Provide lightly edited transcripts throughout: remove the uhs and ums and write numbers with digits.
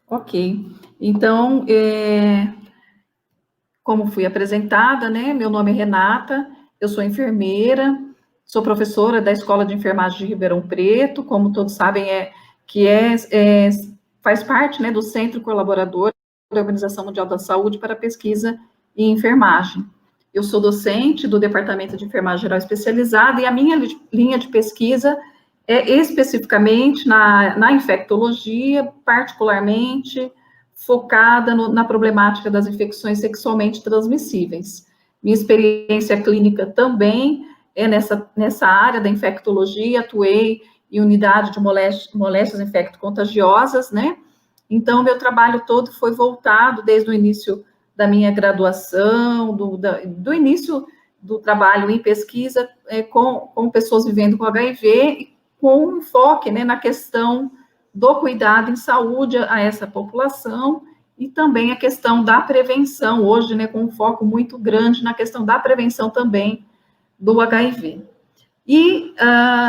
Ok. Então, como fui apresentada, né? Meu nome é Renata, eu sou enfermeira, sou professora da Escola de Enfermagem de Ribeirão Preto, como todos sabem, faz parte, né, do Centro Colaborador da Organização Mundial da Saúde para Pesquisa em Enfermagem. Eu sou docente do Departamento de Enfermagem Geral Especializada e a minha linha de pesquisa é especificamente na infectologia, particularmente focada na problemática das infecções sexualmente transmissíveis. Minha experiência clínica também é nessa área da infectologia, atuei em unidade de moléstias infecto-contagiosas, né? Então, meu trabalho todo foi voltado desde o início da minha graduação, do início do trabalho em pesquisa com pessoas vivendo com HIV, com um enfoque, né, na questão do cuidado em saúde a essa população e também a questão da prevenção, hoje, né, com um foco muito grande na questão da prevenção também do HIV.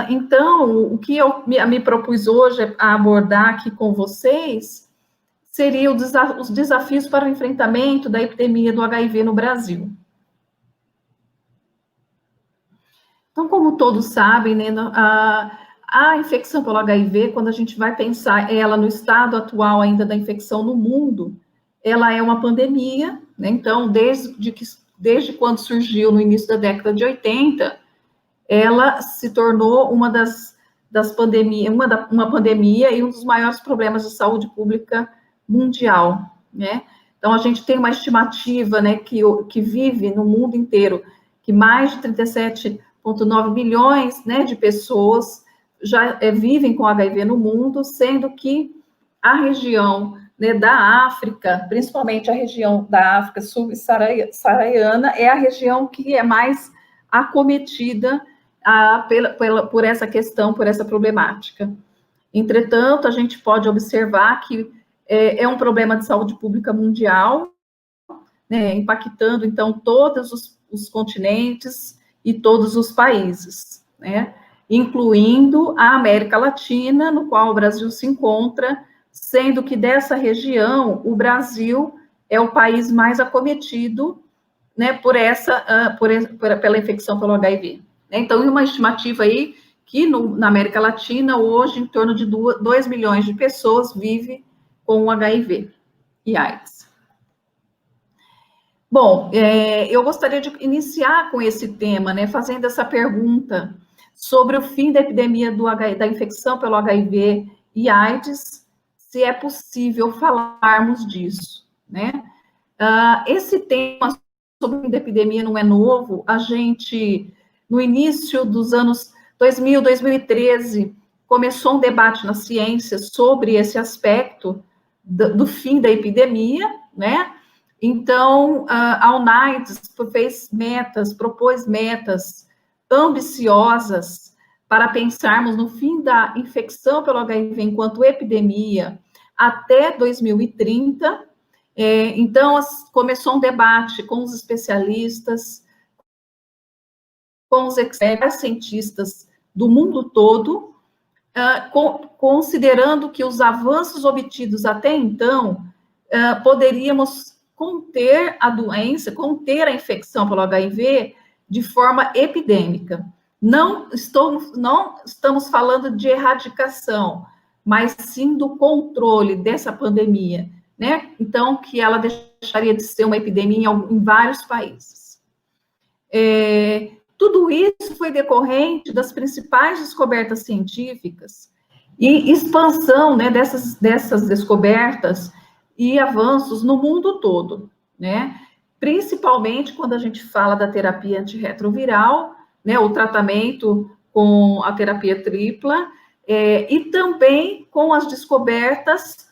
Então, o que eu me propus hoje a abordar aqui com vocês seria os desafios para o enfrentamento da epidemia do HIV no Brasil. Então, como todos sabem, né, a infecção pelo HIV, quando a gente vai pensar ela no estado atual ainda da infecção no mundo, ela é uma pandemia, né? Então, desde quando surgiu no início da década de 80, ela se tornou das pandemias, uma pandemia e um dos maiores problemas de saúde pública mundial, né? Então, a gente tem uma estimativa, né, que vive no mundo inteiro, que mais de 37,9 milhões, né, de pessoas já vivem com HIV no mundo, sendo que a região, né, da África, principalmente a região da África subsaariana, é a região que é mais acometida por essa questão, por essa problemática. Entretanto, a gente pode observar que é um problema de saúde pública mundial, né, impactando, então, todos os continentes e todos os países, né, incluindo a América Latina, no qual o Brasil se encontra, sendo que dessa região, o Brasil é o país mais acometido, né, pela infecção pelo HIV. Então, uma estimativa aí que na América Latina, hoje, em torno de 2 milhões de pessoas vivem com HIV e AIDS. Bom, eu gostaria de iniciar com esse tema, né, fazendo essa pergunta sobre o fim da epidemia da infecção pelo HIV e AIDS, se é possível falarmos disso, né? Esse tema sobre o fim da epidemia não é novo, a gente, no início dos anos 2000, 2013, começou um debate na ciência sobre esse aspecto do fim da epidemia, né? Então, a UNAIDS propôs metas ambiciosas para pensarmos no fim da infecção pelo HIV enquanto epidemia até 2030. Então, começou um debate com os especialistas, com os expertos, cientistas do mundo todo, considerando que os avanços obtidos até então poderíamos conter a doença, conter a infecção pelo HIV de forma epidêmica. Não estamos falando de erradicação, mas sim do controle dessa pandemia, né? Então, que ela deixaria de ser uma epidemia em vários países. Tudo isso foi decorrente das principais descobertas científicas e expansão, né, dessas descobertas e avanços no mundo todo, né? Principalmente quando a gente fala da terapia antirretroviral, né, o tratamento com a terapia tripla, e também com as descobertas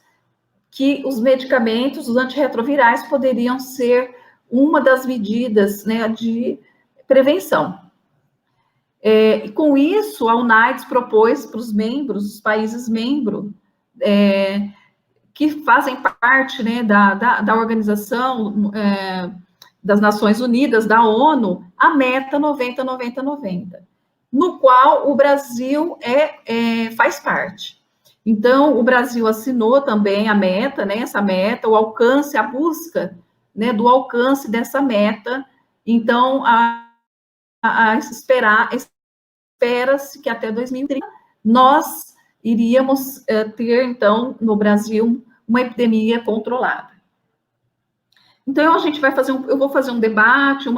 que os medicamentos, os antirretrovirais, poderiam ser uma das medidas, né, de prevenção. E com isso, a UNAIDS propôs para os países membros, que fazem parte, né, da Organização das Nações Unidas, da ONU, a meta 90-90-90, no qual o Brasil faz parte. Então, o Brasil assinou também a meta, né, essa meta, o alcance, a busca, né, do alcance dessa meta. Então, espera-se que até 2030 nós iríamos ter, então, no Brasil, uma epidemia controlada. Então, a gente vai fazer eu vou fazer um debate,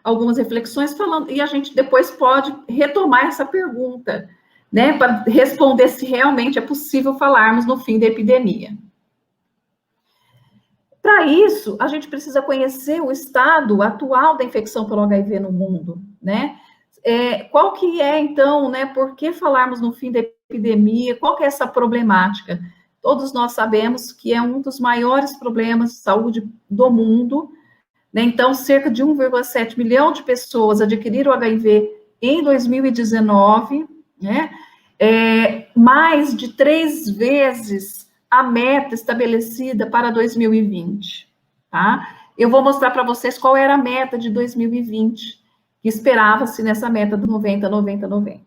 algumas reflexões falando, e a gente depois pode retomar essa pergunta, né, para responder se realmente é possível falarmos no fim da epidemia. Para isso, a gente precisa conhecer o estado atual da infecção pelo HIV no mundo, né? Qual que é, então, né, por que falarmos no fim da epidemia, qual que é essa problemática? Todos nós sabemos que é um dos maiores problemas de saúde do mundo, né? Então, cerca de 1,7 milhão de pessoas adquiriram HIV em 2019, né? Mais de 3 vezes a meta estabelecida para 2020, tá? Eu vou mostrar para vocês qual era a meta de 2020, que esperava-se nessa meta do 90, 90, 90.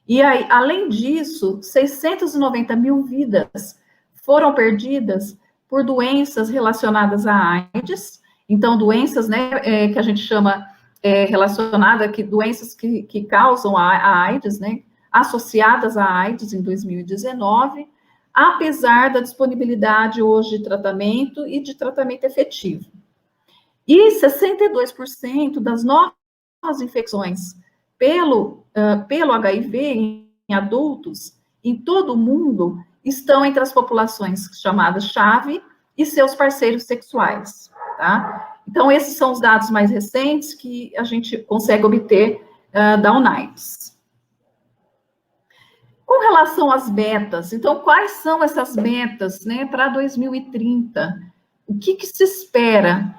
E aí, além disso, 690 mil vidas foram perdidas por doenças relacionadas à AIDS. Então, doenças, né, que a gente chama relacionada, doenças que causam a AIDS, né, associadas à AIDS em 2019, apesar da disponibilidade hoje de tratamento e de tratamento efetivo. E 62% das novas infecções pelo HIV em adultos, em todo o mundo, estão entre as populações chamadas chave e seus parceiros sexuais, tá? Então, esses são os dados mais recentes que a gente consegue obter da UNAIDS. Com relação às metas, então, quais são essas metas, né, para 2030? O que se espera?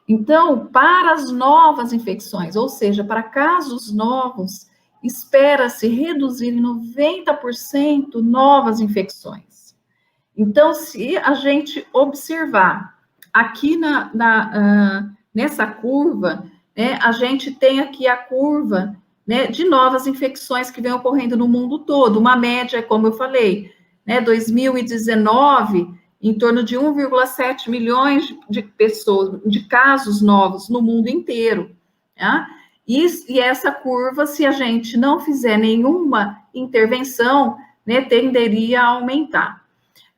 Então, para as novas infecções, ou seja, para casos novos, espera-se reduzir em 90% novas infecções. Então, se a gente observar aqui nessa curva, né, a gente tem aqui a curva, né, de novas infecções que vem ocorrendo no mundo todo, uma média, como eu falei, né, 2019, em torno de 1,7 milhões de pessoas, de casos novos no mundo inteiro, tá? E essa curva, se a gente não fizer nenhuma intervenção, né, tenderia a aumentar.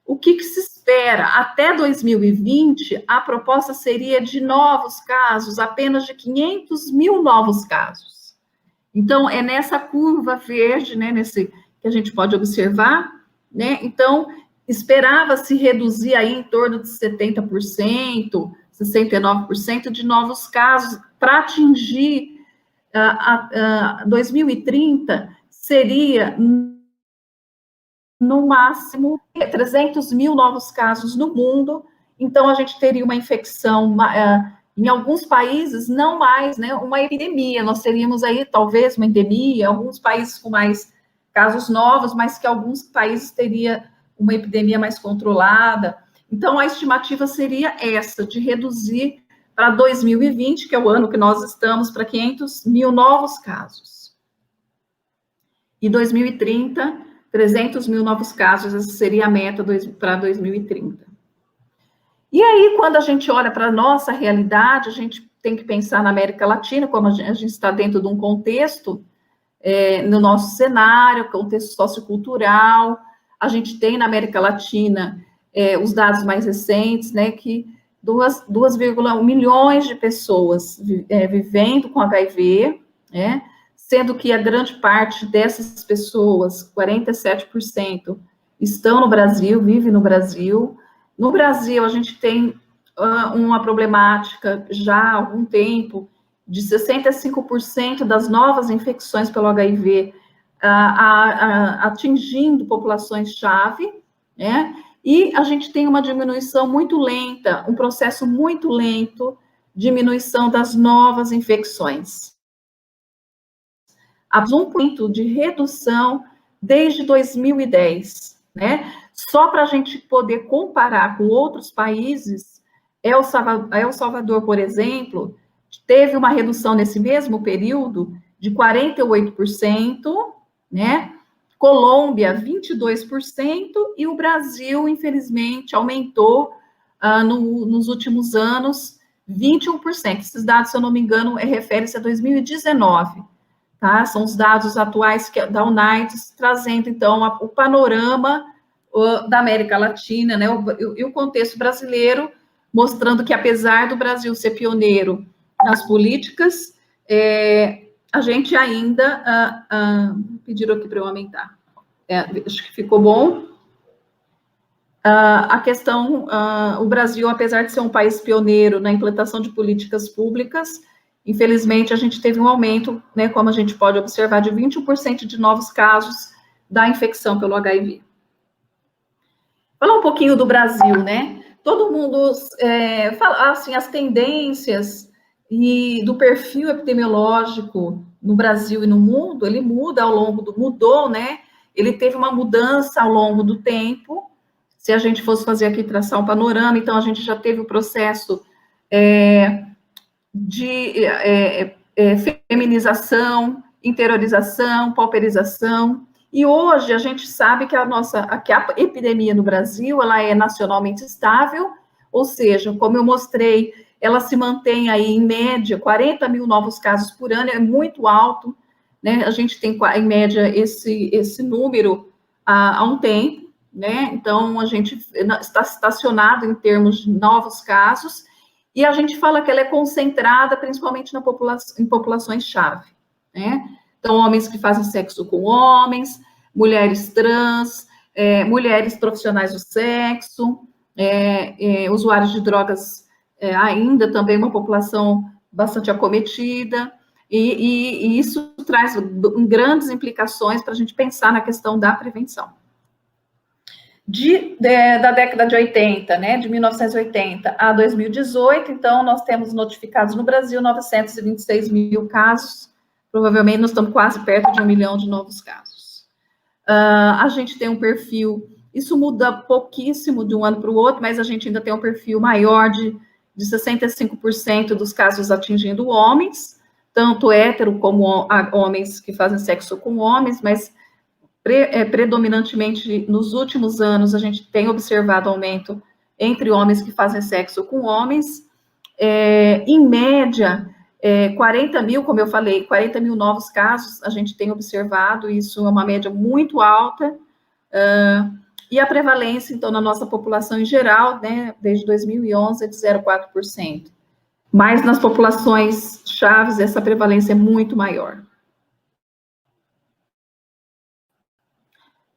O que se espera? Até 2020, a proposta seria de novos casos, apenas de 500 mil novos casos. Então, é nessa curva verde, né, que a gente pode observar, né? Então, esperava-se reduzir aí em torno de 70%, 69% de novos casos para atingir 2030, seria no máximo 300 mil novos casos no mundo. Então, a gente teria uma infecção em alguns países, não mais, né, uma epidemia, nós teríamos aí, talvez, uma endemia, alguns países com mais casos novos, mas que alguns países teria uma epidemia mais controlada. Então, a estimativa seria essa, de reduzir para 2020, que é o ano que nós estamos, para 500 mil novos casos. E 2030, 300 mil novos casos, essa seria a meta para 2030. E aí, quando a gente olha para a nossa realidade, a gente tem que pensar na América Latina, como a gente está dentro de um contexto, no nosso cenário, contexto sociocultural. A gente tem na América Latina os dados mais recentes, né, que 2,1 milhões de pessoas vivendo com HIV, né, sendo que a grande parte dessas pessoas, 47%, estão no Brasil, vivem no Brasil. No Brasil, a gente tem uma problemática já há algum tempo de 65% das novas infecções pelo HIV atingindo populações-chave, né? E a gente tem uma diminuição muito lenta, um processo muito lento de diminuição das novas infecções. Há 1% de redução desde 2010, né? Só para a gente poder comparar com outros países, El Salvador, por exemplo, teve uma redução nesse mesmo período de 48%, né? Colômbia, 22%, e o Brasil, infelizmente, aumentou nos últimos anos 21%. Esses dados, se eu não me engano, refere-se a 2019, tá? São os dados atuais da UNAIDS, trazendo, então, o panorama da América Latina, né, e o contexto brasileiro, mostrando que, apesar do Brasil ser pioneiro nas políticas, a gente ainda... pediram aqui para eu aumentar. Acho que ficou bom. A questão, o Brasil, apesar de ser um país pioneiro na implantação de políticas públicas, infelizmente, a gente teve um aumento, né, como a gente pode observar, de 21% de novos casos da infecção pelo HIV. Falar um pouquinho do Brasil, né? Todo mundo fala assim, as tendências e do perfil epidemiológico no Brasil e no mundo, ele muda ao longo mudou, né? Ele teve uma mudança ao longo do tempo. Se a gente fosse fazer aqui, traçar um panorama, então a gente já teve o processo de feminização, interiorização, pauperização, e hoje a gente sabe que a epidemia no Brasil, ela é nacionalmente estável, ou seja, como eu mostrei, ela se mantém aí em média 40 mil novos casos por ano, é muito alto, né? A gente tem em média esse número há um tempo, né? Então a gente está estacionado em termos de novos casos, e a gente fala que ela é concentrada principalmente em populações-chave, né? Então, homens que fazem sexo com homens, mulheres trans, mulheres profissionais do sexo, usuários de drogas, ainda também uma população bastante acometida, e isso traz grandes implicações para a gente pensar na questão da prevenção. Da década de 80, né, de 1980 a 2018, então, nós temos notificados no Brasil 926 mil casos, provavelmente nós estamos quase perto de 1 milhão de novos casos. A gente tem um perfil, isso muda pouquíssimo de um ano para o outro, mas a gente ainda tem um perfil maior de 65% dos casos atingindo homens, tanto hétero como homens que fazem sexo com homens, mas predominantemente nos últimos anos a gente tem observado aumento entre homens que fazem sexo com homens, em média, 40 mil, como eu falei, 40 mil novos casos a gente tem observado, isso é uma média muito alta, e a prevalência, então, na nossa população em geral, né, desde 2011 é de 0,4%, mas nas populações chaves essa prevalência é muito maior.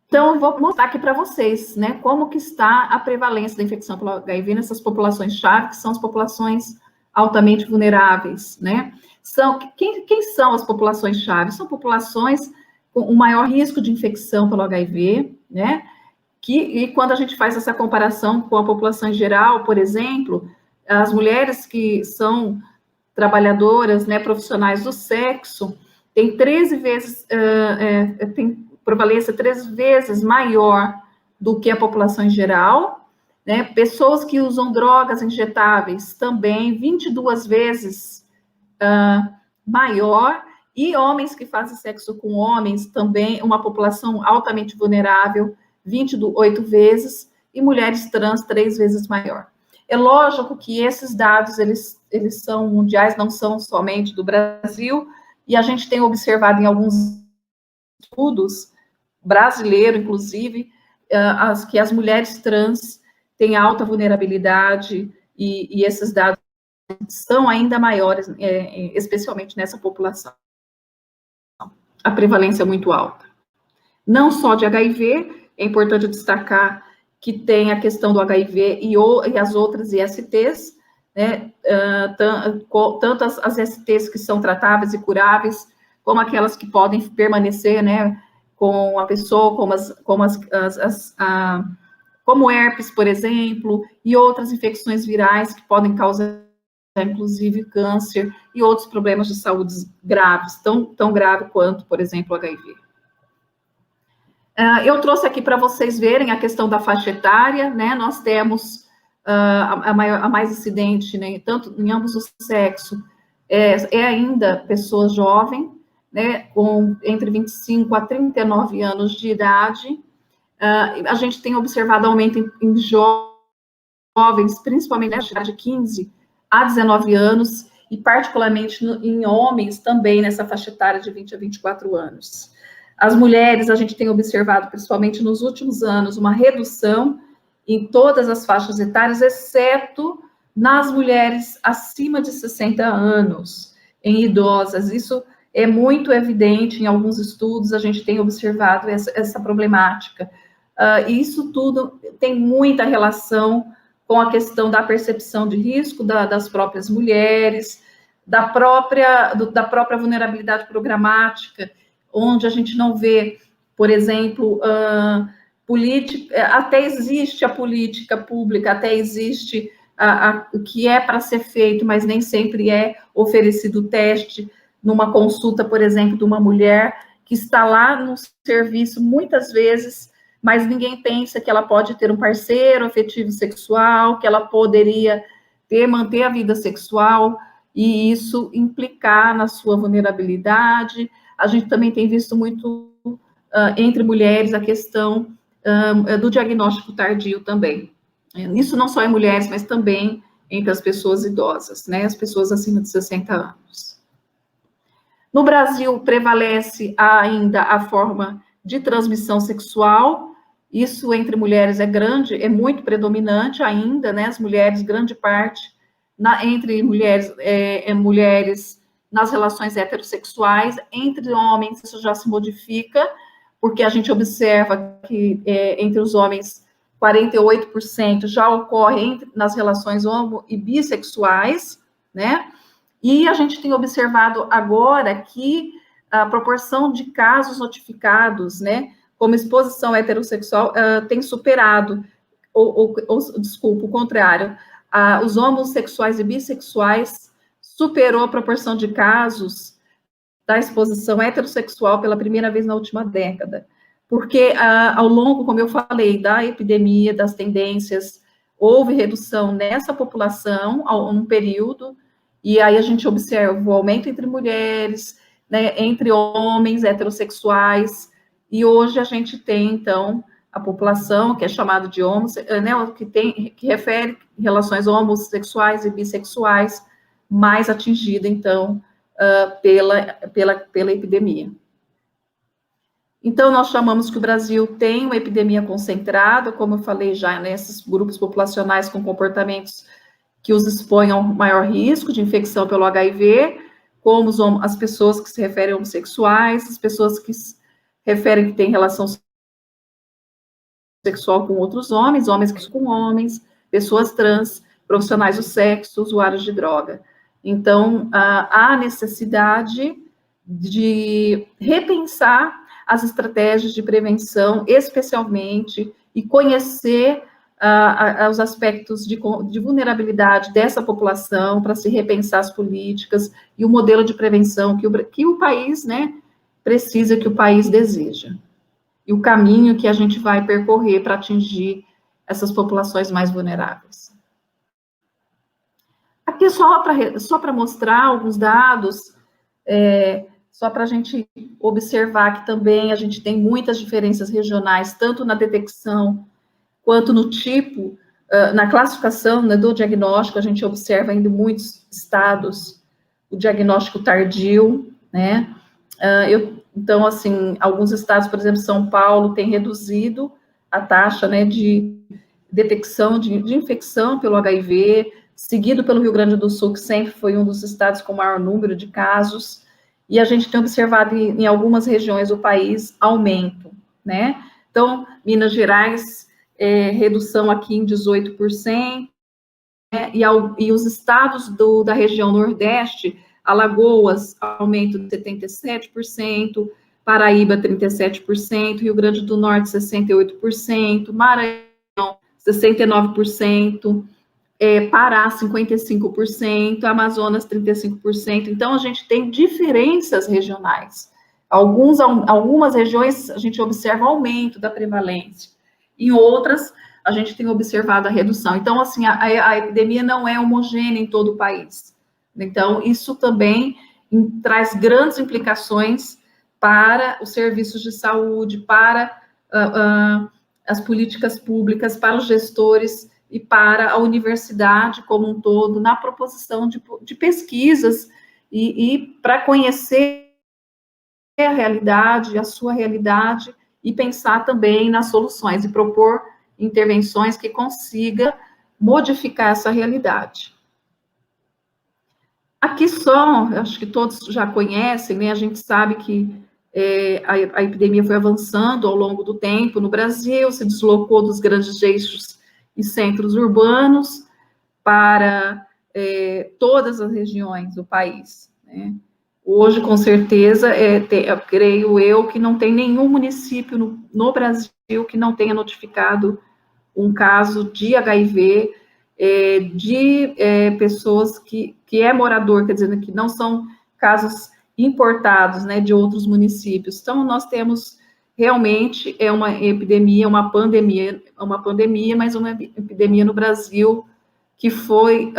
Então, eu vou mostrar aqui para vocês, né, como que está a prevalência da infecção pelo HIV nessas populações-chave, que são as populações altamente vulneráveis, né? Quem são as populações-chave? São populações com um maior risco de infecção pelo HIV, né? E quando a gente faz essa comparação com a população em geral, por exemplo, as mulheres que são trabalhadoras, né, profissionais do sexo, têm 13 vezes, tem prevalência 3 vezes maior do que a população em geral, né? Pessoas que usam drogas injetáveis também 22 vezes maior, e homens que fazem sexo com homens também, uma população altamente vulnerável, 28 vezes, e mulheres trans 3 vezes maior. É lógico que esses dados, eles são mundiais, não são somente do Brasil, e a gente tem observado em alguns estudos, brasileiro, inclusive, que as mulheres trans têm alta vulnerabilidade, e esses dados são ainda maiores, especialmente nessa população. A prevalência é muito alta. Não só de HIV, é importante destacar que tem a questão do HIV e as outras ISTs, né, tanto as STs que são tratáveis e curáveis, como aquelas que podem permanecer, né, com a pessoa, como herpes, por exemplo, e outras infecções virais que podem causar, inclusive, câncer e outros problemas de saúde graves, tão grave quanto, por exemplo, o HIV. Eu trouxe aqui para vocês verem a questão da faixa etária, né? Nós temos a mais incidente, né, tanto em ambos os sexos, ainda pessoas jovens, né, entre 25 a 39 anos de idade. A gente tem observado aumento em jovens, principalmente na idade de 15 a 19 anos, e particularmente em homens também nessa faixa etária de 20 a 24 anos. As mulheres, a gente tem observado, principalmente nos últimos anos, uma redução em todas as faixas etárias, exceto nas mulheres acima de 60 anos, em idosas. Isso é muito evidente em alguns estudos, a gente tem observado essa problemática. Isso tudo tem muita relação com a questão da percepção de risco das próprias mulheres, da própria vulnerabilidade programática, onde a gente não vê, por exemplo, até existe a política pública, até existe o que é para ser feito, mas nem sempre é oferecido o teste numa consulta, por exemplo, de uma mulher que está lá no serviço, muitas vezes, mas ninguém pensa que ela pode ter um parceiro afetivo sexual, que ela poderia manter a vida sexual, e isso implicar na sua vulnerabilidade. A gente também tem visto muito entre mulheres a questão do diagnóstico tardio também. Isso não só em mulheres, mas também entre as pessoas idosas, né, as pessoas acima de 60 anos. No Brasil, prevalece ainda a forma de transmissão sexual, isso entre mulheres é muito predominante ainda, né, as mulheres, grande parte, entre mulheres, mulheres nas relações heterossexuais, entre homens isso já se modifica, porque a gente observa que entre os homens, 48% já ocorre nas relações homo e bissexuais, né, e a gente tem observado agora que a proporção de casos notificados, né, como exposição heterossexual, tem superado, desculpa, o contrário, os homossexuais e bissexuais superou a proporção de casos da exposição heterossexual pela primeira vez na última década. Porque ao longo, como eu falei, da epidemia, das tendências, houve redução nessa população, um período, e aí a gente observa o aumento entre mulheres, né, entre homens heterossexuais, e hoje a gente tem, então, a população que é chamada de né, que refere relações homossexuais e bissexuais, mais atingida, então, pela epidemia. Então, nós chamamos que o Brasil tem uma epidemia concentrada, como eu falei já, nesses grupos populacionais com comportamentos que os expõem ao maior risco de infecção pelo HIV, como as pessoas que se referem a homossexuais, as pessoas que se referem que têm relação sexual com outros homens, homens com homens, pessoas trans, profissionais do sexo, usuários de droga. Então, há necessidade de repensar as estratégias de prevenção, especialmente, e conhecer os aspectos de vulnerabilidade dessa população para se repensar as políticas e o modelo de prevenção que o país, né, precisa, que o país deseja. E o caminho que a gente vai percorrer para atingir essas populações mais vulneráveis. Aqui só para mostrar alguns dados, só para a gente observar que também a gente tem muitas diferenças regionais, tanto na detecção quanto no tipo, na classificação, né, do diagnóstico, a gente observa ainda em muitos estados o diagnóstico tardio, né? Então, assim, alguns estados, por exemplo, São Paulo, tem reduzido a taxa, né, de detecção de infecção pelo HIV, seguido pelo Rio Grande do Sul, que sempre foi um dos estados com maior número de casos, e a gente tem observado em algumas regiões do país aumento, né? Então, Minas Gerais, redução aqui em 18%, né? E os estados da região Nordeste, Alagoas, aumento de 77%, Paraíba, 37%, Rio Grande do Norte, 68%, Maranhão, 69%, Pará, 55%, Amazonas, 35%. Então, a gente tem diferenças regionais. Algumas regiões, a gente observa aumento da prevalência. Em outras, a gente tem observado a redução. Então, assim, a epidemia não é homogênea em todo o país. Então, isso também traz grandes implicações para os serviços de saúde, para as políticas públicas, para os gestores e para a universidade como um todo, na proposição de pesquisas e para conhecer a realidade, a sua realidade, e pensar também nas soluções e propor intervenções que consiga modificar essa realidade. Aqui só, acho que todos já conhecem, né? A gente sabe que a epidemia foi avançando ao longo do tempo no Brasil, se deslocou dos grandes eixos e centros urbanos para todas as regiões do país, né? Hoje, com certeza, creio eu que não tem nenhum município no Brasil que não tenha notificado um caso de HIV, de pessoas que é morador, quer dizer, que não são casos importados, né, de outros municípios. Então, nós temos realmente uma epidemia, uma pandemia, mas uma epidemia no Brasil que foi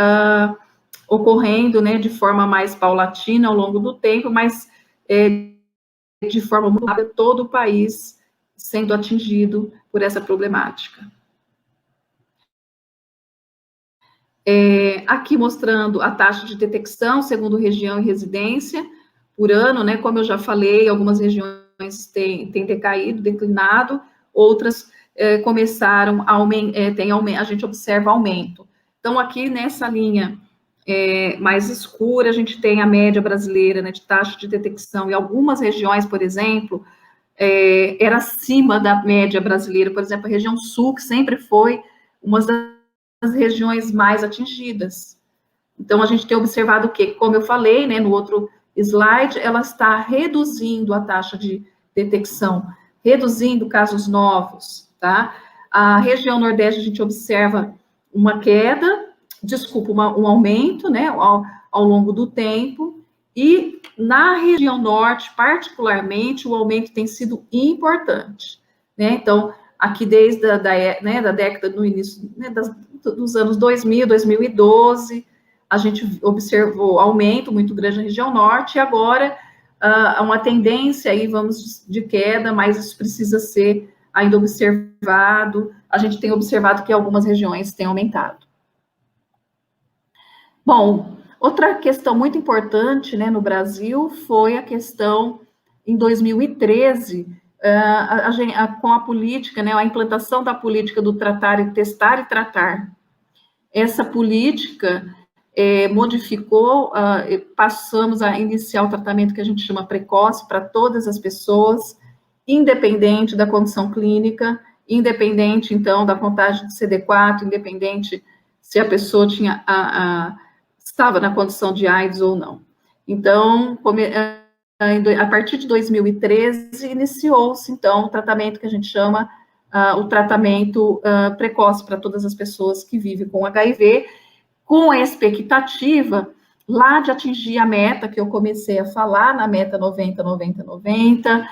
ocorrendo, né, de forma mais paulatina ao longo do tempo, mas de forma muito rápida, todo o país sendo atingido por essa problemática. Aqui mostrando a taxa de detecção, segundo região e residência, por ano, né, como eu já falei, algumas regiões têm decaído, declinado, outras começaram a aumentar, a gente observa aumento. Então, aqui nessa linha mais escura, a gente tem a média brasileira, né, de taxa de detecção, e algumas regiões, por exemplo, era acima da média brasileira, por exemplo, a região sul, que sempre foi uma das regiões mais atingidas. Então, a gente tem observado o quê? Como eu falei, né, no outro slide, ela está reduzindo a taxa de detecção, reduzindo casos novos, tá? A região Nordeste, a gente observa uma queda, um aumento, né, ao longo do tempo, e na região Norte, particularmente, o aumento tem sido importante, né? Então, aqui desde da década, no início, né, dos anos 2000, 2012, a gente observou aumento muito grande na região Norte, e agora uma tendência aí, vamos, de queda, mas isso precisa ser ainda observado. A gente tem observado que algumas regiões têm aumentado. Bom, outra questão muito importante, né, no Brasil foi a questão, em 2013, com a política, né, a implantação da política do testar e tratar. Essa política modificou, passamos a iniciar o tratamento que a gente chama precoce para todas as pessoas, independente da condição clínica, independente, então, da contagem de CD4, independente se a pessoa estava na condição de AIDS ou não. Então, a partir de 2013, iniciou-se, então, o tratamento que a gente chama o tratamento precoce para todas as pessoas que vivem com HIV, com a expectativa lá de atingir a meta que eu comecei a falar, na meta 90, 90, 90,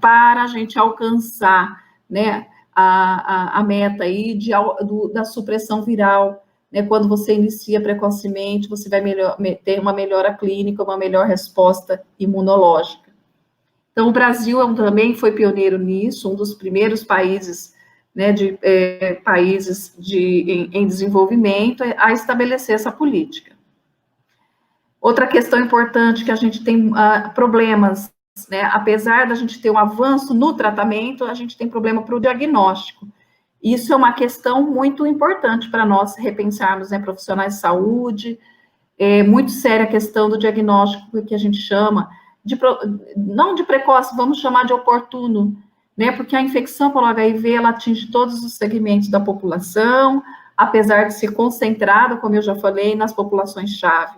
para a gente alcançar, né, a meta aí da supressão viral, né, quando você inicia precocemente, você vai ter uma melhora clínica, uma melhor resposta imunológica. Então, o Brasil também foi pioneiro nisso, um dos primeiros países, né, países em desenvolvimento a estabelecer essa política. Outra questão importante que a gente tem problemas, né, apesar da gente ter um avanço no tratamento, a gente tem problema para o diagnóstico. Isso é uma questão muito importante para nós repensarmos, né, profissionais de saúde, muito séria a questão do diagnóstico, que a gente chama, não de precoce, vamos chamar de oportuno, né, porque a infecção pelo HIV, ela atinge todos os segmentos da população, apesar de ser concentrada, como eu já falei, nas populações-chave,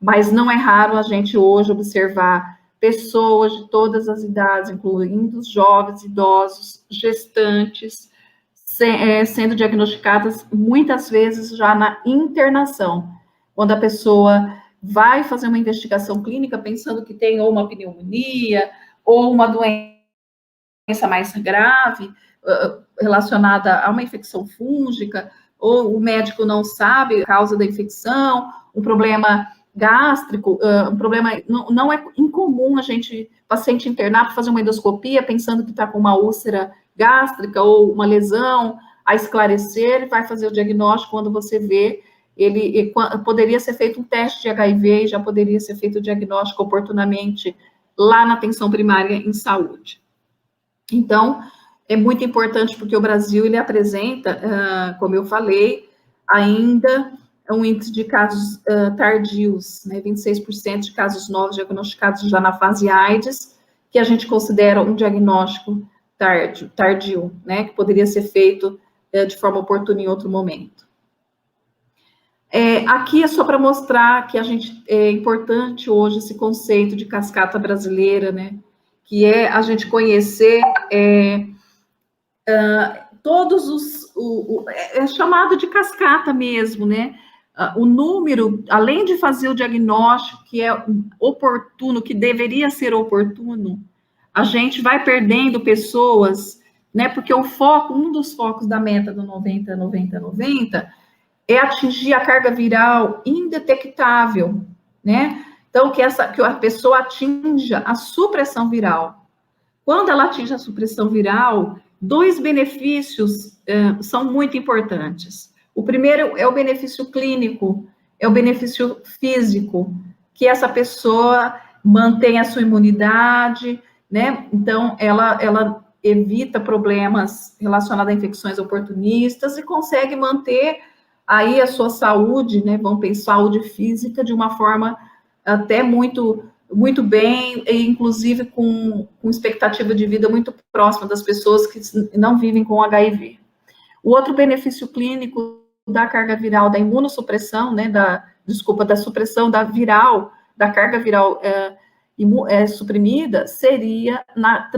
mas não é raro a gente hoje observar pessoas de todas as idades, incluindo jovens, idosos, gestantes, sendo diagnosticadas muitas vezes já na internação, quando a pessoa vai fazer uma investigação clínica pensando que tem ou uma pneumonia ou uma doença mais grave relacionada a uma infecção fúngica, ou o médico não sabe a causa da infecção, um problema gástrico, um problema, não é incomum paciente internar para fazer uma endoscopia, pensando que está com uma úlcera gástrica ou uma lesão a esclarecer, ele vai fazer o diagnóstico quando você vê, poderia ser feito um teste de HIV e já poderia ser feito o diagnóstico oportunamente lá na atenção primária em saúde. Então, é muito importante porque o Brasil, ele apresenta, como eu falei, ainda um índice de casos tardios, né, 26% de casos novos diagnosticados já na fase AIDS, que a gente considera um diagnóstico tardio, né, que poderia ser feito de forma oportuna em outro momento. Aqui é só para mostrar que é importante hoje esse conceito de cascata brasileira, né, que é a gente conhecer todos é chamado de cascata mesmo, né? O número, além de fazer o diagnóstico que é oportuno, que deveria ser oportuno, a gente vai perdendo pessoas, né? Porque um dos focos da meta do 90-90-90 é atingir a carga viral indetectável, né? Então, que a pessoa atinja a supressão viral. Quando ela atinge a supressão viral, 2 benefícios são muito importantes. O primeiro é o benefício clínico, é o benefício físico, que essa pessoa mantém a sua imunidade, né? Então, ela evita problemas relacionados a infecções oportunistas e consegue manter aí a sua saúde, né? Vamos pensar saúde física de uma forma até muito bem, e inclusive com expectativa de vida muito próxima das pessoas que não vivem com HIV. O outro benefício clínico da carga viral, da imunossupressão, né, da supressão da carga viral suprimida, seria na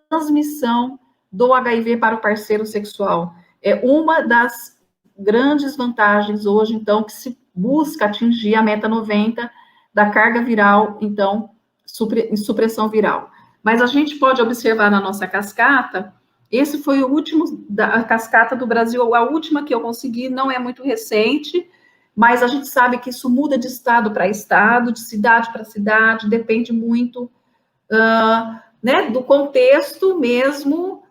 transmissão do HIV para o parceiro sexual. É uma das grandes vantagens hoje, então, que se busca atingir a meta 90 da carga viral, então, supressão viral. Mas a gente pode observar na nossa cascata, esse foi o último da cascata do Brasil, a última que eu consegui, não é muito recente, mas a gente sabe que isso muda de estado para estado, de cidade para cidade, depende muito né, do contexto mesmo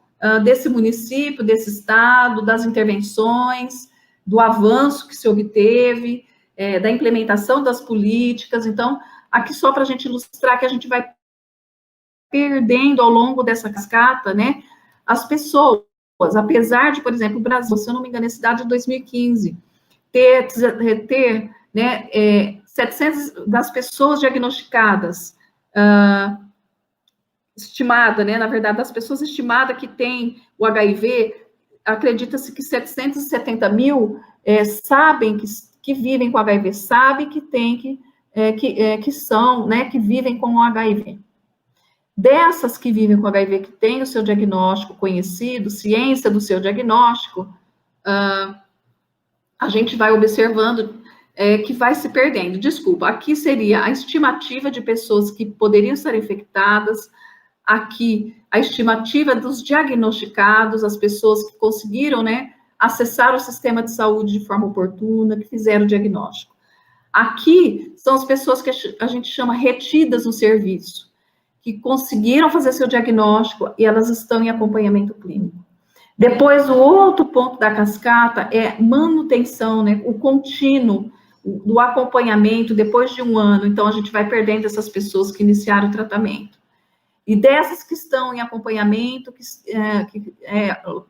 desse município, desse estado, das intervenções, do avanço que se obteve, da implementação das políticas. Então, aqui só para a gente ilustrar que a gente vai perdendo ao longo dessa cascata, né, as pessoas, apesar de, por exemplo, o Brasil, se eu não me engano, é cidade de 2015, ter né, 700 das pessoas diagnosticadas, estimada, né, na verdade, das pessoas estimadas que têm o HIV, acredita-se que 770 mil sabem que vivem com HIV, sabem que tem que são, né, que vivem com o HIV. Dessas que vivem com HIV, que têm o seu diagnóstico conhecido, ciência do seu diagnóstico, a gente vai observando que vai se perdendo. Desculpa, aqui seria a estimativa de pessoas que poderiam estar infectadas, aqui a estimativa dos diagnosticados, as pessoas que conseguiram, né, acessar o sistema de saúde de forma oportuna, que fizeram o diagnóstico. Aqui são as pessoas que a gente chama retidas no serviço, que conseguiram fazer seu diagnóstico e elas estão em acompanhamento clínico. Depois, o outro ponto da cascata é manutenção, né, o contínuo do acompanhamento depois de 1 ano. Então, a gente vai perdendo essas pessoas que iniciaram o tratamento. E dessas que estão em acompanhamento,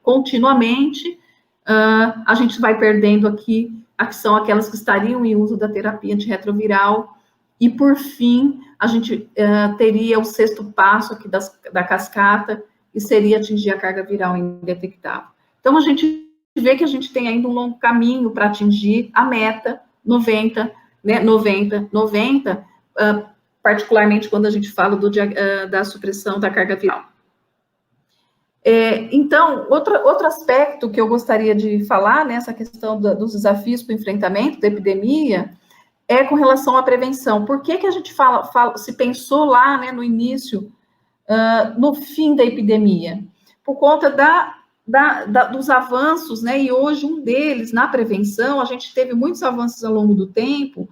continuamente, a gente vai perdendo aqui, que são aquelas que estariam em uso da terapia antirretroviral. E, por fim, a gente teria o 6º passo aqui da cascata, e seria atingir a carga viral indetectável. Então, a gente vê que a gente tem ainda um longo caminho para atingir a meta 90, né, 90, particularmente quando a gente fala da supressão da carga viral. Então, outro aspecto que eu gostaria de falar nessa questão dos desafios para o enfrentamento da epidemia é com relação à prevenção. Por que a gente se pensou lá, né, no início, no fim da epidemia? Por conta dos avanços, né, e hoje um deles, na prevenção, a gente teve muitos avanços ao longo do tempo,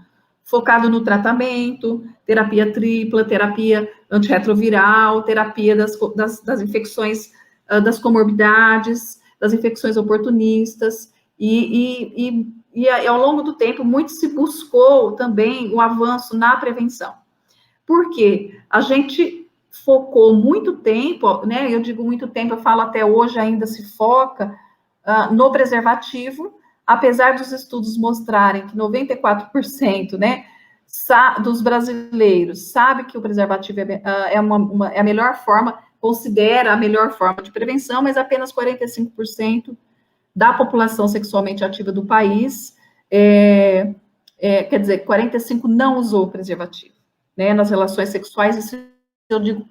focado no tratamento, terapia tripla, terapia antirretroviral, terapia das infecções, das comorbidades, das infecções oportunistas, e ao longo do tempo, muito se buscou também o avanço na prevenção. Por quê? A gente focou muito tempo, né? Eu digo muito tempo, eu falo até hoje, ainda se foca no preservativo, apesar dos estudos mostrarem que 94%, né, dos brasileiros sabe que o preservativo é a melhor forma, considera a melhor forma de prevenção, mas apenas 45% da população sexualmente ativa do país, quer dizer, 45% não usou preservativo, né, nas relações sexuais, isso eu digo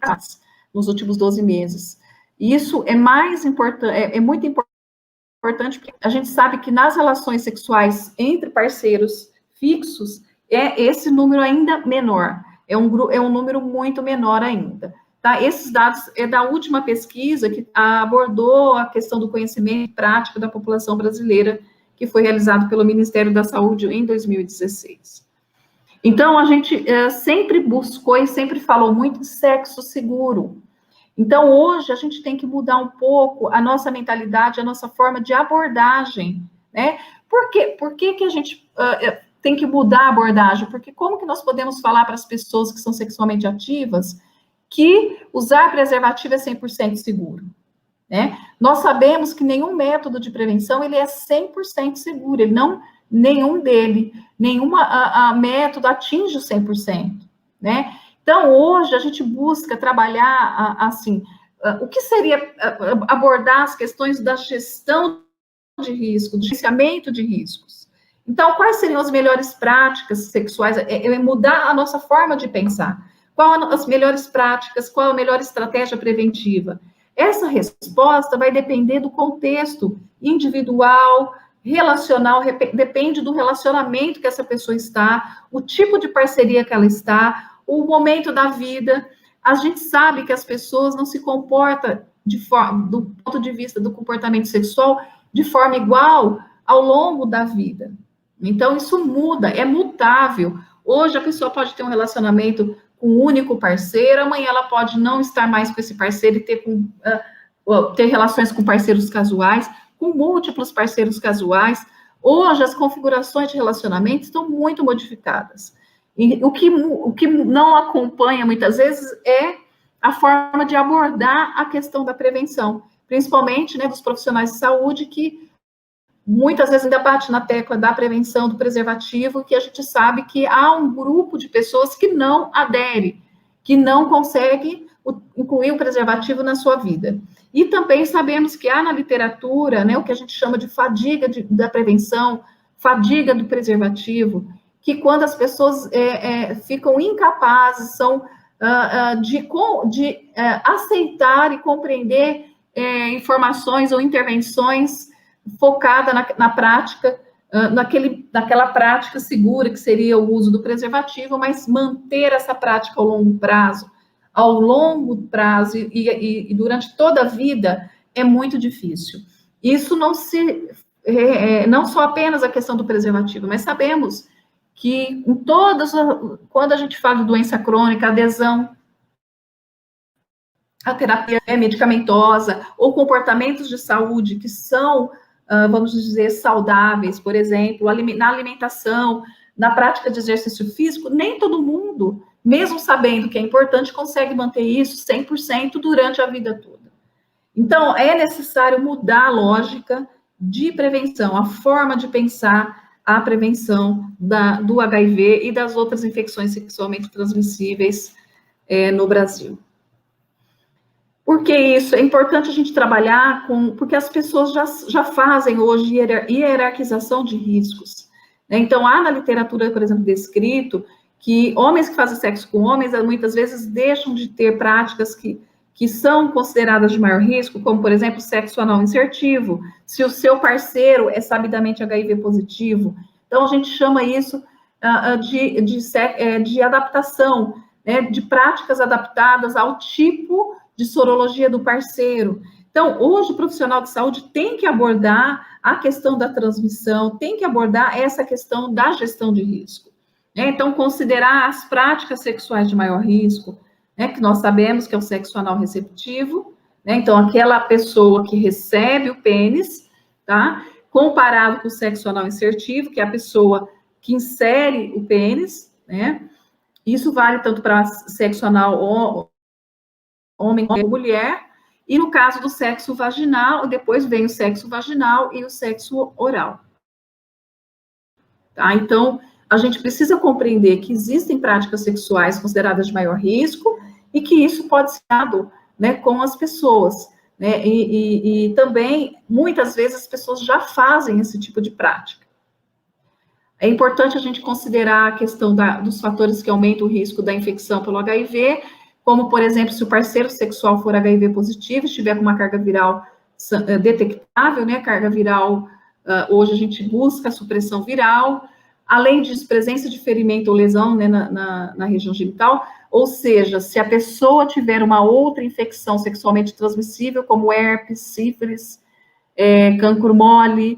nos últimos 12 meses. Isso é mais importante, é muito importante, porque a gente sabe que nas relações sexuais entre parceiros fixos, esse número ainda menor, é um número muito menor ainda. Tá? Esses dados é da última pesquisa que abordou a questão do conhecimento prático da população brasileira, que foi realizado pelo Ministério da Saúde em 2016. Então, a gente sempre buscou e sempre falou muito de sexo seguro. Então, hoje, a gente tem que mudar um pouco a nossa mentalidade, a nossa forma de abordagem, né? Por que a gente tem que mudar a abordagem? Porque como que nós podemos falar para as pessoas que são sexualmente ativas que usar preservativo é 100% seguro, né? Nós sabemos que nenhum método de prevenção, ele é 100% seguro, nenhum método atinge o 100%, né? Então, hoje, a gente busca trabalhar, assim, o que seria abordar as questões da gestão de risco, do gerenciamento de riscos. Então, quais seriam as melhores práticas sexuais? É mudar a nossa forma de pensar. Quais as melhores práticas? Qual a melhor estratégia preventiva? Essa resposta vai depender do contexto individual, relacional, depende do relacionamento que essa pessoa está, o tipo de parceria que ela está, o momento da vida. A gente sabe que as pessoas não se comportam do ponto de vista do comportamento sexual de forma igual ao longo da vida. Então, isso muda, é mutável. Hoje, a pessoa pode ter um relacionamento com um único parceiro, amanhã ela pode não estar mais com esse parceiro e ter relações com parceiros casuais, com múltiplos parceiros casuais. Hoje, as configurações de relacionamento estão muito modificadas. E o que não acompanha, muitas vezes, é a forma de abordar a questão da prevenção, principalmente, né, dos profissionais de saúde, que muitas vezes ainda bate na tecla da prevenção do preservativo, que a gente sabe que há um grupo de pessoas que não adere, que não consegue incluir o preservativo na sua vida. E também sabemos que há na literatura, né, o que a gente chama de fadiga da prevenção, fadiga do preservativo, que quando as pessoas ficam incapazes de aceitar e compreender informações ou intervenções focada na prática, naquela prática segura que seria o uso do preservativo, mas manter essa prática ao longo prazo e durante toda a vida é muito difícil. Isso não só apenas a questão do preservativo, mas sabemos que quando a gente fala de doença crônica, adesão à terapia medicamentosa ou comportamentos de saúde que são, vamos dizer, saudáveis, por exemplo, na alimentação, na prática de exercício físico, nem todo mundo, mesmo sabendo que é importante, consegue manter isso 100% durante a vida toda. Então, é necessário mudar a lógica de prevenção, a forma de pensar a prevenção do HIV e das outras infecções sexualmente transmissíveis no Brasil. Por que isso? É importante a gente trabalhar porque as pessoas já fazem hoje hierarquização de riscos. Né? Então, há na literatura, por exemplo, descrito que homens que fazem sexo com homens, muitas vezes deixam de ter práticas que são consideradas de maior risco, como, por exemplo, sexo anal insertivo, se o seu parceiro é sabidamente HIV positivo. Então, a gente chama isso de adaptação, né, de práticas adaptadas ao tipo de sorologia do parceiro. Então, hoje, o profissional de saúde tem que abordar a questão da transmissão, tem que abordar essa questão da gestão de risco. Então, considerar as práticas sexuais de maior risco, né, que nós sabemos que é o sexo anal receptivo, né, então, aquela pessoa que recebe o pênis, tá, comparado com o sexo anal insertivo, que é a pessoa que insere o pênis, né, isso vale tanto para sexo anal homem ou mulher, e no caso do sexo vaginal, depois vem o sexo vaginal e o sexo oral. Tá? Então, a gente precisa compreender que existem práticas sexuais consideradas de maior risco e que isso pode ser dado, né, com as pessoas. Né? E também, muitas vezes, as pessoas já fazem esse tipo de prática. É importante a gente considerar a questão dos fatores que aumentam o risco da infecção pelo HIV, como, por exemplo, se o parceiro sexual for HIV positivo, estiver com uma carga viral detectável, né, carga viral, hoje a gente busca a supressão viral, além disso, presença de ferimento ou lesão, né, na região genital, ou seja, se a pessoa tiver uma outra infecção sexualmente transmissível, como herpes, sífilis, cancro mole,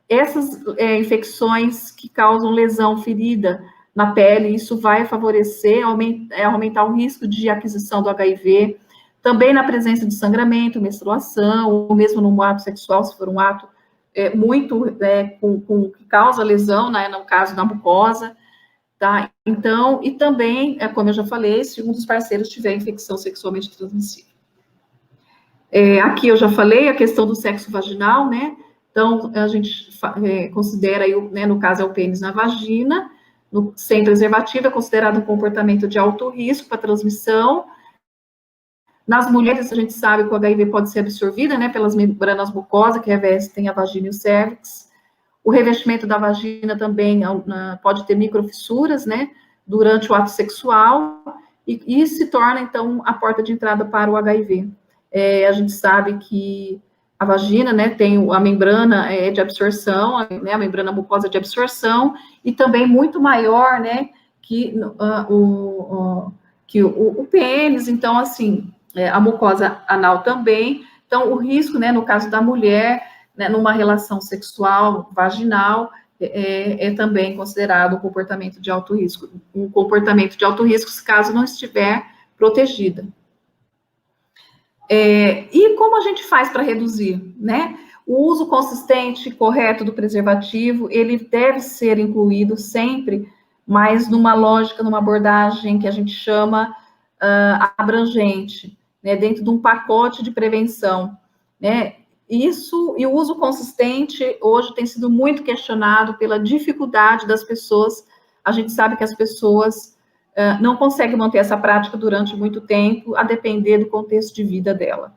essas infecções que causam lesão, ferida na pele, isso vai favorecer, aumentar o risco de aquisição do HIV, também na presença de sangramento, menstruação, ou mesmo no ato sexual, se for um ato que causa lesão, né, no caso da mucosa, tá? Então, e também, como eu já falei, se um dos parceiros tiver infecção sexualmente transmissível. Aqui eu já falei a questão do sexo vaginal, né? Então, a gente considera, aí, né, no caso, é o pênis na vagina, sem preservativo, é considerado um comportamento de alto risco para transmissão. Nas mulheres, a gente sabe que o HIV pode ser absorvido, né, pelas membranas mucosas que revestem a vagina e o cérvix. O revestimento da vagina também pode ter microfissuras, né, durante o ato sexual, e se torna, então, a porta de entrada para o HIV. A gente sabe que a vagina, né, tem a membrana de absorção, né, a membrana mucosa de absorção, e também muito maior, né, que o pênis, então, assim, a mucosa anal também, então, o risco, né, no caso da mulher, né, numa relação sexual vaginal, também considerado um comportamento de alto risco, caso não estiver protegida. E como a gente faz para reduzir, né? O uso consistente, correto do preservativo, ele deve ser incluído sempre, mas numa lógica, numa abordagem que a gente chama abrangente, né? Dentro de um pacote de prevenção, né? Isso, e o uso consistente, hoje tem sido muito questionado pela dificuldade das pessoas. A gente sabe que as pessoas não consegue manter essa prática durante muito tempo, a depender do contexto de vida dela.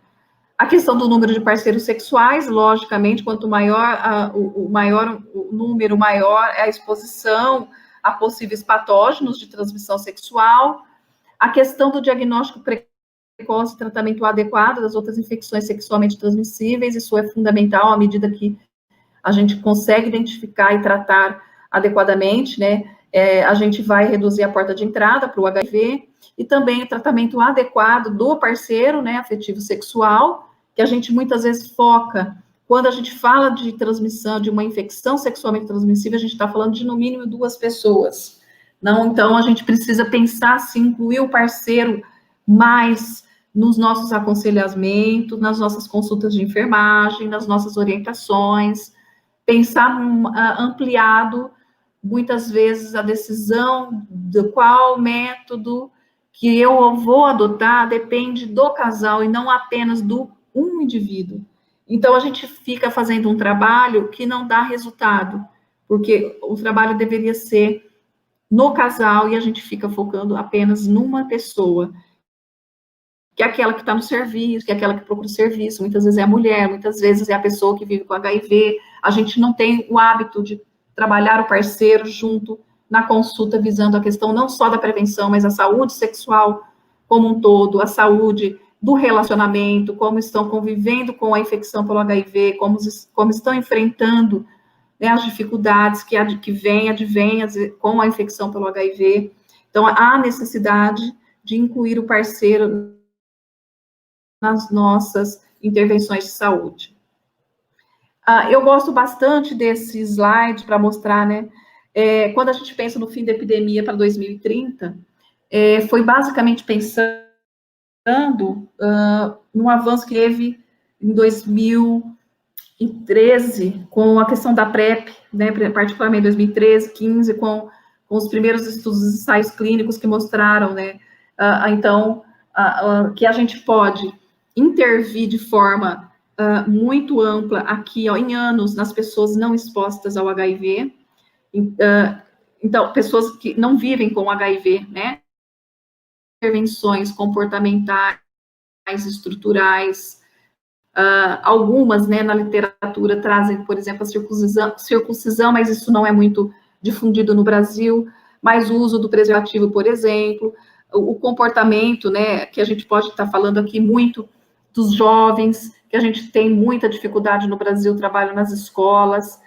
A questão do número de parceiros sexuais, logicamente, quanto maior o número, maior é a exposição a possíveis patógenos de transmissão sexual. A questão do diagnóstico precoce e tratamento adequado das outras infecções sexualmente transmissíveis, isso é fundamental à medida que a gente consegue identificar e tratar adequadamente, né? A gente vai reduzir a porta de entrada para o HIV, e também o tratamento adequado do parceiro, né, afetivo sexual, que a gente muitas vezes foca, quando a gente fala de transmissão, de uma infecção sexualmente transmissível, a gente está falando de no mínimo 2 pessoas. Não, então a gente precisa pensar assim, incluir o parceiro mais nos nossos aconselhamentos, nas nossas consultas de enfermagem, nas nossas orientações, pensar ampliado, muitas vezes a decisão de qual método que eu vou adotar depende do casal e não apenas do um indivíduo. Então, a gente fica fazendo um trabalho que não dá resultado, porque o trabalho deveria ser no casal e a gente fica focando apenas numa pessoa, que é aquela que está no serviço, que é aquela que procura o serviço, muitas vezes é a mulher, muitas vezes é a pessoa que vive com HIV, a gente não tem o hábito de trabalhar o parceiro junto na consulta, visando a questão não só da prevenção, mas a saúde sexual como um todo, a saúde do relacionamento, como estão convivendo com a infecção pelo HIV, como estão enfrentando, né, as dificuldades que advêm com a infecção pelo HIV. Então, há necessidade de incluir o parceiro nas nossas intervenções de saúde. Eu gosto bastante desse slide para mostrar, né, quando a gente pensa no fim da epidemia para 2030, foi basicamente pensando no avanço que teve em 2013, com a questão da PrEP, né, particularmente em 2013, 15, com os primeiros estudos, ensaios clínicos que mostraram, né, então, que a gente pode intervir de forma muito ampla aqui, ó, em anos, nas pessoas não expostas ao HIV, então, pessoas que não vivem com HIV, né, intervenções comportamentais, estruturais, algumas, né, na literatura trazem, por exemplo, a circuncisão, mas isso não é muito difundido no Brasil, mas o uso do preservativo, por exemplo, o comportamento, né, que a gente pode estar falando aqui muito dos jovens, que a gente tem muita dificuldade no Brasil, trabalho nas escolas,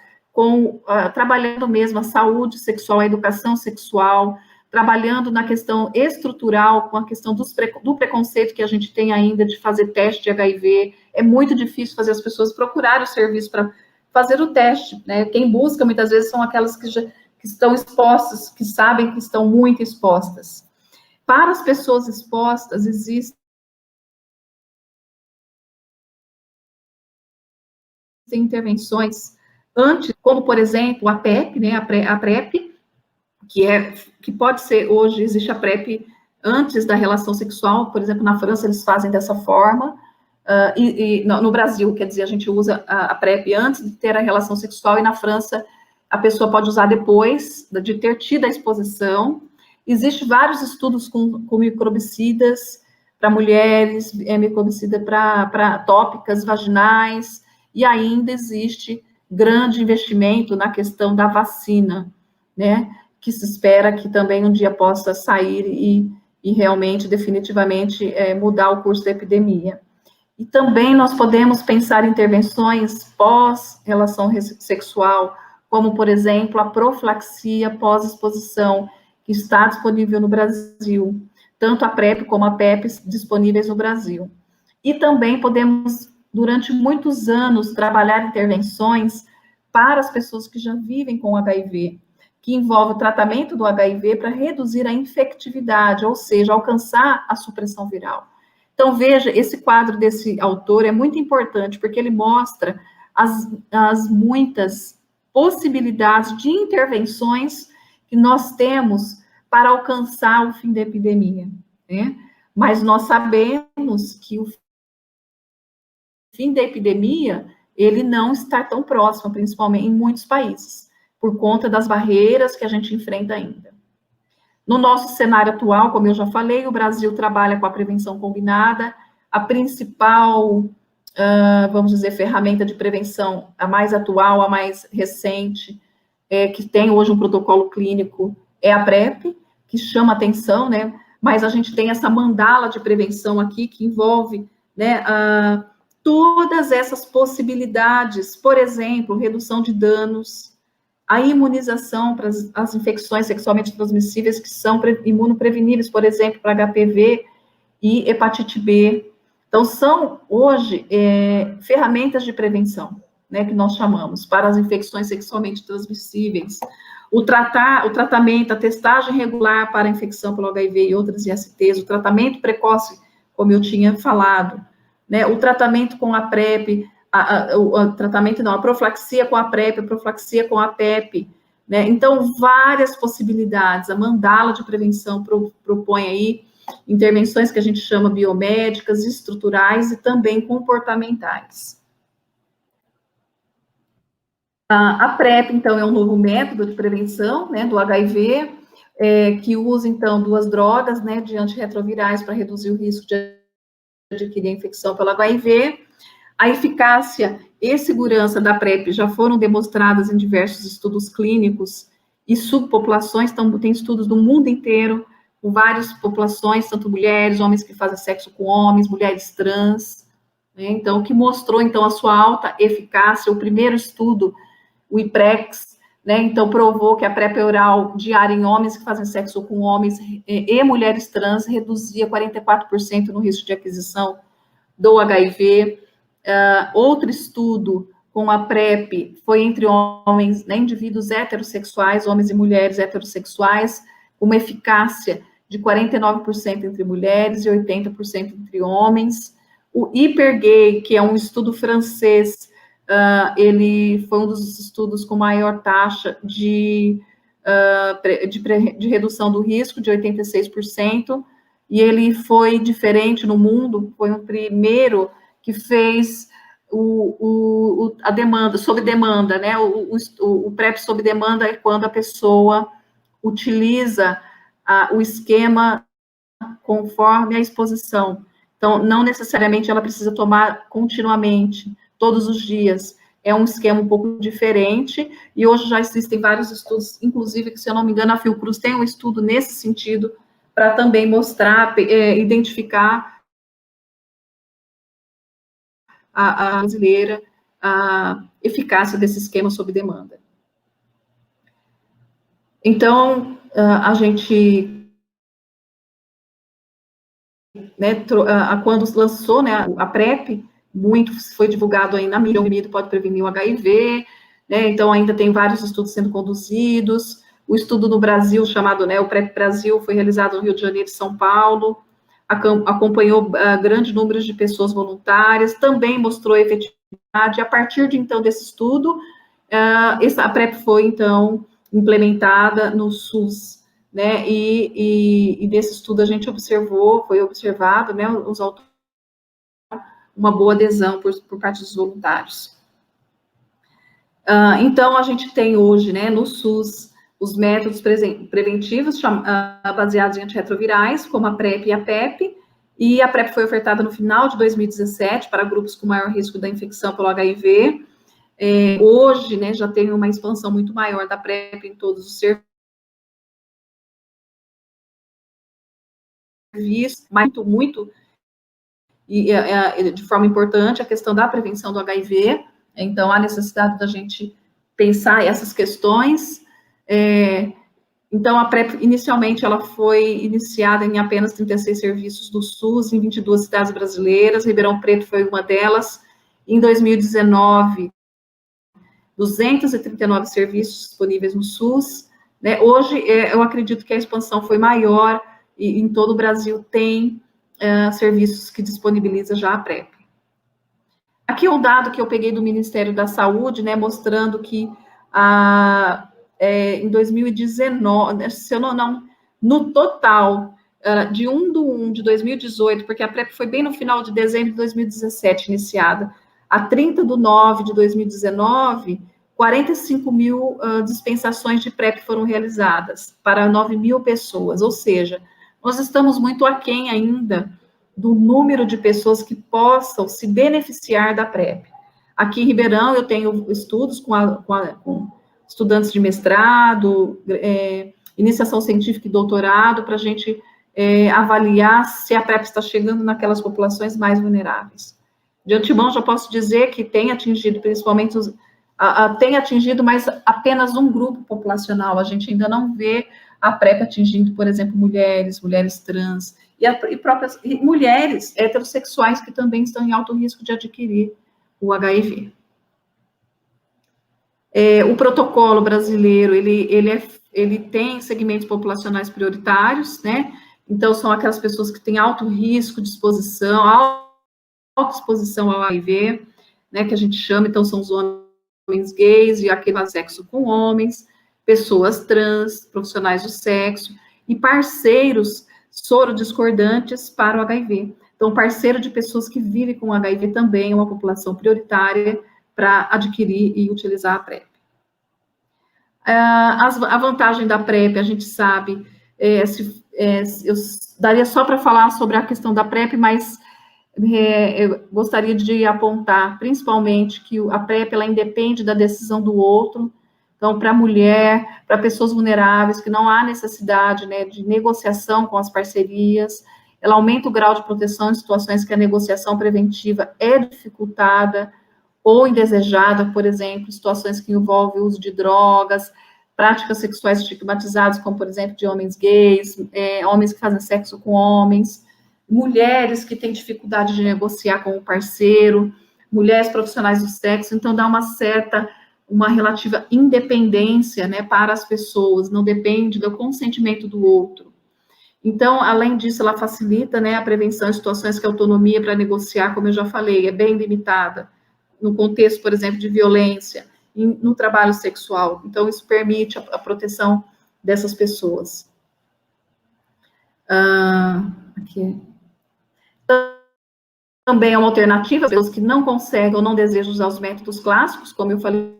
trabalhando mesmo a saúde sexual, a educação sexual, trabalhando na questão estrutural, com a questão do preconceito que a gente tem ainda de fazer teste de HIV. É muito difícil fazer as pessoas procurarem o serviço para fazer o teste, né? Quem busca, muitas vezes, são aquelas que estão expostas, que sabem que estão muito expostas. Para as pessoas expostas, existem intervenções antes, como, por exemplo, a PrEP, né? A PrEP, que pode ser, hoje existe a PrEP antes da relação sexual, por exemplo, na França eles fazem dessa forma, e no Brasil, quer dizer, a gente usa a PrEP antes de ter a relação sexual, e na França a pessoa pode usar depois de ter tido a exposição. Existem vários estudos com microbicidas para mulheres, microbicida para tópicas vaginais, e ainda existe grande investimento na questão da vacina, né, que se espera que também um dia possa sair e realmente, definitivamente, mudar o curso da epidemia. E também nós podemos pensar em intervenções pós-relação sexual, como, por exemplo, a profilaxia pós-exposição, que está disponível no Brasil, tanto a PrEP como a PEP disponíveis no Brasil. E também podemos, durante muitos anos, trabalhar intervenções para as pessoas que já vivem com HIV, que envolve o tratamento do HIV para reduzir a infectividade, ou seja, alcançar a supressão viral. Então, veja, esse quadro desse autor é muito importante, porque ele mostra as muitas possibilidades de intervenções que nós temos para alcançar o fim da epidemia, né? Mas nós sabemos que o fim da epidemia, ele não está tão próximo, principalmente em muitos países, por conta das barreiras que a gente enfrenta ainda. No nosso cenário atual, como eu já falei, o Brasil trabalha com a prevenção combinada, a principal, vamos dizer, ferramenta de prevenção, a mais atual, a mais recente, que tem hoje um protocolo clínico, é a PrEP, que chama atenção, né? Mas a gente tem essa mandala de prevenção aqui, que envolve, né, todas essas possibilidades, por exemplo, redução de danos, a imunização para as infecções sexualmente transmissíveis que são imunopreveníveis, por exemplo, para HPV e hepatite B. Então, são, hoje, ferramentas de prevenção, né, que nós chamamos, para as infecções sexualmente transmissíveis. O tratamento, a testagem regular para a infecção pelo HIV e outras ISTs, o tratamento precoce, como eu tinha falado, né, o tratamento com a PrEP, a profilaxia com a PrEP, a profilaxia com a PEP, né? Então, várias possibilidades. A mandala de prevenção propõe aí intervenções que a gente chama biomédicas, estruturais e também comportamentais. A PrEP, então, é um novo método de prevenção, né, do HIV, que usa, então, duas drogas, né, de antirretrovirais para reduzir o risco de adquirir a infecção pelo HIV. A eficácia e segurança da PrEP já foram demonstradas em diversos estudos clínicos e subpopulações, então tem estudos do mundo inteiro, com várias populações, tanto mulheres, homens que fazem sexo com homens, mulheres trans, né, então, que mostrou, então, a sua alta eficácia. O primeiro estudo, o IPREX, né, então, provou que a PrEP oral diária em homens que fazem sexo com homens e mulheres trans reduzia 44% no risco de aquisição do HIV. Outro estudo com a PrEP foi entre homens, né, indivíduos heterossexuais, homens e mulheres heterossexuais, uma eficácia de 49% entre mulheres e 80% entre homens. O HyperGay, que é um estudo francês, ele foi um dos estudos com maior taxa de redução do risco, de 86%, e ele foi diferente no mundo, foi o primeiro que fez a demanda, sob demanda, né? O PrEP sob demanda é quando a pessoa utiliza o esquema conforme a exposição. Então, não necessariamente ela precisa tomar continuamente, todos os dias. É um esquema um pouco diferente, e hoje já existem vários estudos, inclusive, que, se eu não me engano, a Fiocruz tem um estudo nesse sentido, para também mostrar, identificar a brasileira, a eficácia desse esquema sob demanda. Então, a gente, né, quando lançou, né, a PrEP, muito foi divulgado aí na mídia, o comprimido pode prevenir o HIV, né, então ainda tem vários estudos sendo conduzidos. O estudo no Brasil, chamado, né, o PrEP Brasil, foi realizado no Rio de Janeiro e São Paulo, acompanhou grande número de pessoas voluntárias, também mostrou efetividade. A partir de, então, desse estudo, a PrEP foi, então, implementada no SUS, né, e nesse estudo a gente foi observado, né, os autores, uma boa adesão por parte dos voluntários. Então, a gente tem hoje, né, no SUS, os métodos preventivos baseados em antirretrovirais, como a PrEP e a PEP, e a PrEP foi ofertada no final de 2017 para grupos com maior risco da infecção pelo HIV. Hoje, né, já tem uma expansão muito maior da PrEP em todos os serviços, mas muito, e de forma importante, a questão da prevenção do HIV. Então, há necessidade da gente pensar essas questões. Então, a PrEP, inicialmente, ela foi iniciada em apenas 36 serviços do SUS, em 22 cidades brasileiras, Ribeirão Preto foi uma delas. Em 2019, 239 serviços disponíveis no SUS, né? Hoje, eu acredito que a expansão foi maior, e em todo o Brasil tem serviços que disponibilizam já a PrEP. Aqui é um dado que eu peguei do Ministério da Saúde, né, mostrando que em 2019, se eu não, no total, de 1/1 de 2018, porque a PrEP foi bem no final de dezembro de 2017 iniciada, a 30/9 de 2019, 45 mil dispensações de PrEP foram realizadas para 9 mil pessoas, ou seja, nós estamos muito aquém ainda do número de pessoas que possam se beneficiar da PrEP. Aqui em Ribeirão, eu tenho estudos com estudantes de mestrado, iniciação científica e doutorado, para a gente avaliar se a PrEP está chegando naquelas populações mais vulneráveis. De antemão, já posso dizer que tem atingido, principalmente, tem atingido, mas apenas um grupo populacional. A gente ainda não vê a PrEP atingindo, por exemplo, mulheres trans, e próprias mulheres heterossexuais que também estão em alto risco de adquirir o HIV. O protocolo brasileiro, ele tem segmentos populacionais prioritários, né? Então, são aquelas pessoas que têm alto risco de exposição, alta exposição ao HIV, né, que a gente chama, então, são os homens gays e aquele sexo com homens, pessoas trans, profissionais do sexo, e parceiros sorodiscordantes para o HIV. Então, parceiro de pessoas que vivem com HIV também é uma população prioritária para adquirir e utilizar a PrEP. A vantagem da PrEP, a gente sabe, eu daria só para falar sobre a questão da PrEP, mas eu gostaria de apontar, principalmente, que a PrEP, ela independe da decisão do outro. Então, para a mulher, para pessoas vulneráveis, que não há necessidade, né, de negociação com as parcerias, ela aumenta o grau de proteção em situações que a negociação preventiva é dificultada ou indesejada, por exemplo, situações que envolvem o uso de drogas, práticas sexuais estigmatizadas, como, por exemplo, de homens gays, homens que fazem sexo com homens, mulheres que têm dificuldade de negociar com o parceiro, mulheres profissionais do sexo, então dá uma relativa independência, né, para as pessoas, não depende do consentimento do outro. Então, além disso, ela facilita, né, a prevenção de situações que a autonomia para negociar, como eu já falei, é bem limitada, no contexto, por exemplo, de violência, no trabalho sexual. Então, isso permite a proteção dessas pessoas. Aqui. Também é uma alternativa, pessoas que não conseguem ou não desejam usar os métodos clássicos, como eu falei,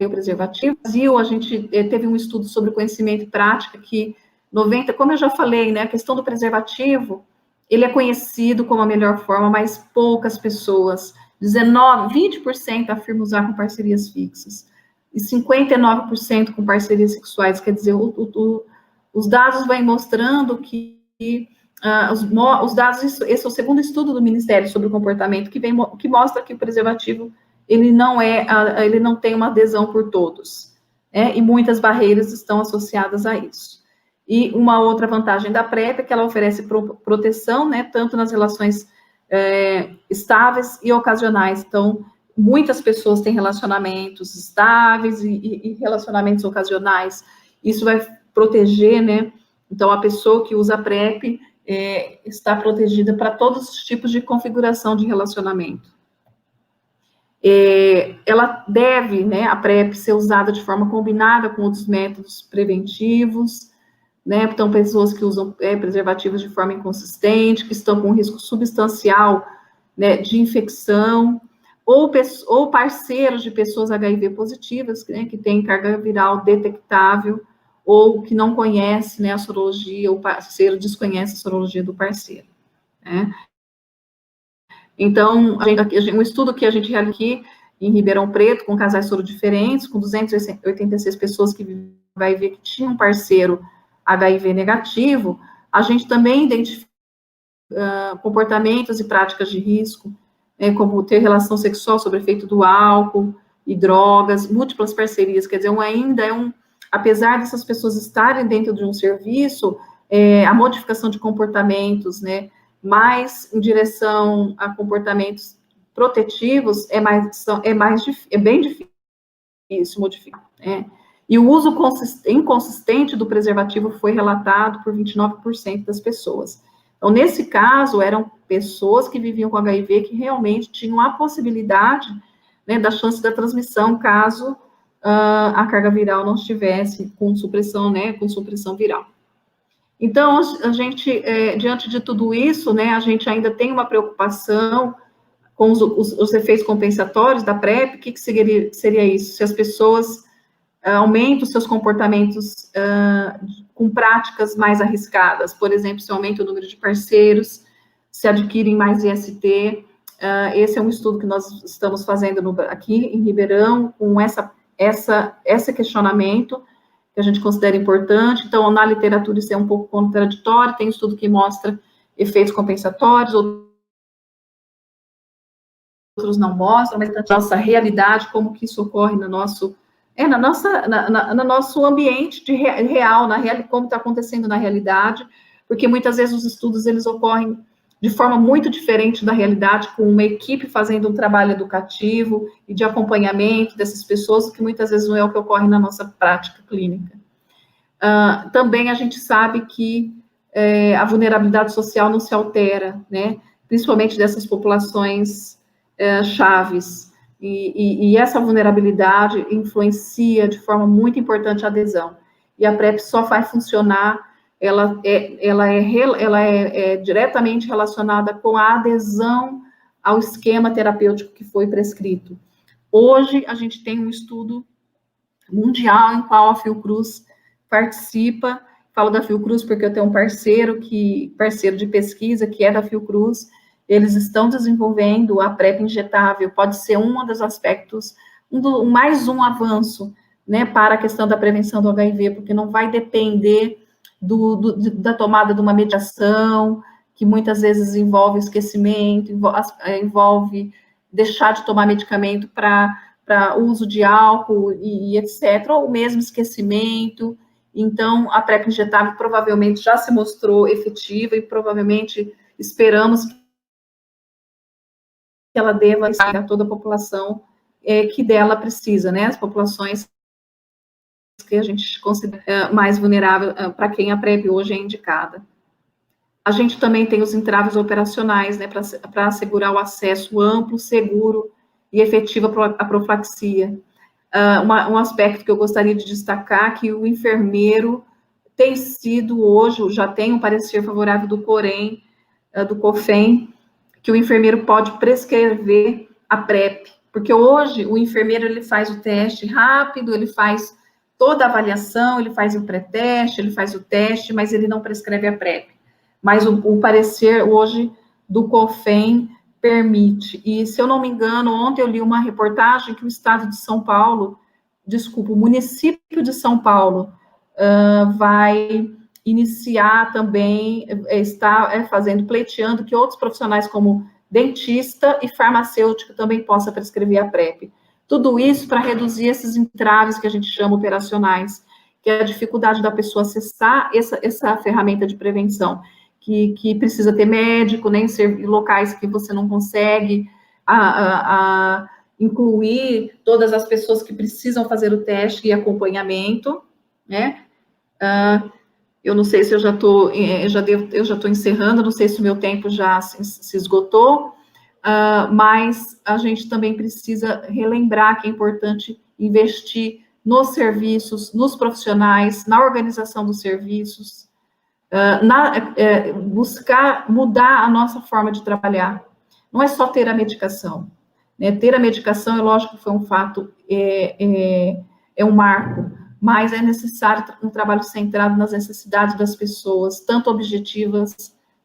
o preservativo. No Brasil, a gente teve um estudo sobre conhecimento e prática que 90, como eu já falei, né, a questão do preservativo, ele é conhecido como a melhor forma, mas poucas pessoas, 20% afirmam usar com parcerias fixas, e 59% com parcerias sexuais, quer dizer, os dados vêm mostrando que os dados, esse é o segundo estudo do Ministério sobre o comportamento, que mostra que o preservativo, ele não tem uma adesão por todos, né, e muitas barreiras estão associadas a isso. E uma outra vantagem da PrEP é que ela oferece proteção, né, tanto nas relações estáveis e ocasionais. Então, muitas pessoas têm relacionamentos estáveis e relacionamentos ocasionais. Isso vai proteger, né? Então, a pessoa que usa a PrEP está protegida para todos os tipos de configuração de relacionamento. Ela deve, né, a PrEP, ser usada de forma combinada com outros métodos preventivos, né? Então, pessoas que usam preservativos de forma inconsistente, que estão com risco substancial, né, de infecção, ou parceiros de pessoas HIV positivas, né, que têm carga viral detectável, ou que não conhece, né, a sorologia, o parceiro desconhece a sorologia do parceiro, né? Então, um estudo que a gente realizou aqui em Ribeirão Preto, com casais soro diferentes, com 286 pessoas que vivem HIV, que tinham um parceiro HIV negativo, a gente também identifica comportamentos e práticas de risco, como ter relação sexual sob efeito do álcool e drogas, múltiplas parcerias, quer dizer, apesar dessas pessoas estarem dentro de um serviço, a modificação de comportamentos, né, mais em direção a comportamentos protetivos, é bem difícil modificar, né? E o uso inconsistente do preservativo foi relatado por 29% das pessoas. Então, nesse caso, eram pessoas que viviam com HIV que realmente tinham a possibilidade, né, da chance da transmissão, caso a carga viral não estivesse com supressão, né, com supressão viral. Então, a gente, diante de tudo isso, né, a gente ainda tem uma preocupação com os efeitos compensatórios da PrEP. O que seria isso? Se as pessoas aumentam seus comportamentos com práticas mais arriscadas, por exemplo, se aumenta o número de parceiros, se adquirem mais IST. Esse é um estudo que nós estamos fazendo aqui em Ribeirão, com esse questionamento, que a gente considera importante. Então, na literatura isso é um pouco contraditório, tem estudo que mostra efeitos compensatórios, outros não mostram, mas na nossa realidade, como que isso ocorre no nosso ambiente real, como está acontecendo na realidade, porque muitas vezes os estudos, eles ocorrem de forma muito diferente da realidade, com uma equipe fazendo um trabalho educativo e de acompanhamento dessas pessoas, que muitas vezes não é o que ocorre na nossa prática clínica. Também a gente sabe que a vulnerabilidade social não se altera, né, principalmente dessas populações chaves, e essa vulnerabilidade influencia de forma muito importante a adesão, e a PrEP só vai funcionar, ela é diretamente relacionada com a adesão ao esquema terapêutico que foi prescrito. Hoje, a gente tem um estudo mundial em qual a Fiocruz participa. Falo da Fiocruz porque eu tenho um parceiro de pesquisa, que é da Fiocruz. Eles estão desenvolvendo a PrEP injetável, pode ser um dos aspectos, mais um avanço, né, para a questão da prevenção do HIV, porque não vai depender da tomada de uma medicação, que muitas vezes envolve esquecimento, envolve deixar de tomar medicamento para uso de álcool e etc., ou mesmo esquecimento. Então, a PrEP injetável provavelmente já se mostrou efetiva e provavelmente esperamos ela deva estar a toda a população que dela precisa, né? As populações que a gente considera mais vulnerável, para quem a PrEP hoje é indicada. A gente também tem os entraves operacionais, né, para assegurar o acesso amplo, seguro e efetivo à profilaxia. Um aspecto que eu gostaria de destacar, que o enfermeiro tem sido hoje, já tem um parecer favorável do COREM, do COFEM, que o enfermeiro pode prescrever a PrEP, porque hoje o enfermeiro ele faz o teste rápido, ele faz toda a avaliação, ele faz o pré-teste, ele faz o teste, mas ele não prescreve a PrEP. Mas o parecer hoje do COFEM permite. E, se eu não me engano, ontem eu li uma reportagem que o estado de São Paulo, desculpa, o município de São Paulo vai iniciar também, está fazendo, pleiteando que outros profissionais como dentista e farmacêutico também possa prescrever a PrEP. Tudo isso para reduzir esses entraves que a gente chama operacionais, que é a dificuldade da pessoa acessar essa ferramenta de prevenção, que precisa ter médico, né, em locais que você não consegue incluir todas as pessoas que precisam fazer o teste e acompanhamento, né? Eu não sei se eu já estou encerrando, não sei se o meu tempo já se esgotou, mas a gente também precisa relembrar que é importante investir nos serviços, nos profissionais, na organização dos serviços, buscar mudar a nossa forma de trabalhar. Não é só ter a medicação, né? Ter a medicação, é lógico que foi um fato, é um marco, mas é necessário um trabalho centrado nas necessidades das pessoas, tanto objetivas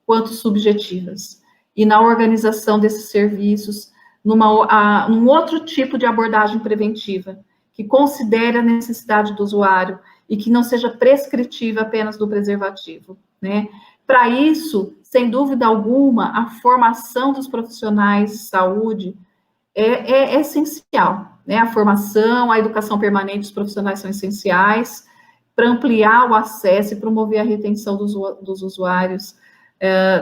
quanto subjetivas, e na organização desses serviços, num outro tipo de abordagem preventiva, que considere a necessidade do usuário e que não seja prescritiva apenas do preservativo, né? Para isso, sem dúvida alguma, a formação dos profissionais de saúde é essencial, né? A formação, a educação permanente dos profissionais são essenciais para ampliar o acesso e promover a retenção dos usuários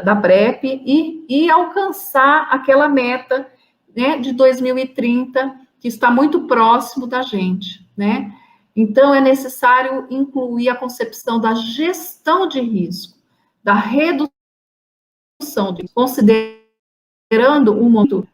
da PrEP e alcançar aquela meta, né, de 2030, que está muito próximo da gente, né? Então, é necessário incluir a concepção da gestão de risco, da redução de risco, considerando o momento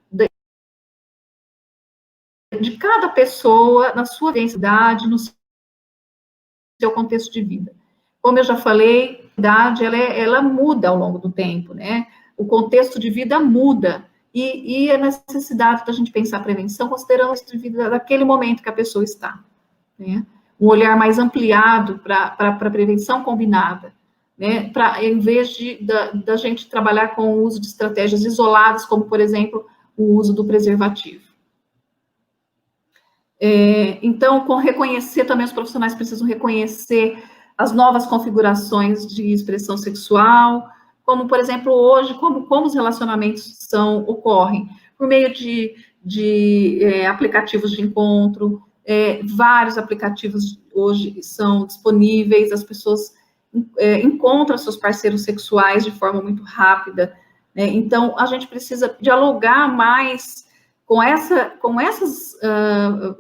de cada pessoa, na sua densidade, no seu contexto de vida. Como eu já falei, a idade, ela muda ao longo do tempo, né? O contexto de vida muda, e a necessidade da gente pensar a prevenção, considerando o contexto de vida daquele momento que a pessoa está, né? Um olhar mais ampliado para a prevenção combinada, né? Em vez da gente trabalhar com o uso de estratégias isoladas, como, por exemplo, o uso do preservativo. Então, reconhecer também, os profissionais precisam reconhecer as novas configurações de expressão sexual, como, por exemplo, hoje, como os relacionamentos ocorrem, por meio de aplicativos de encontro, vários aplicativos hoje são disponíveis, as pessoas encontram seus parceiros sexuais de forma muito rápida, né? Então, a gente precisa dialogar mais com essas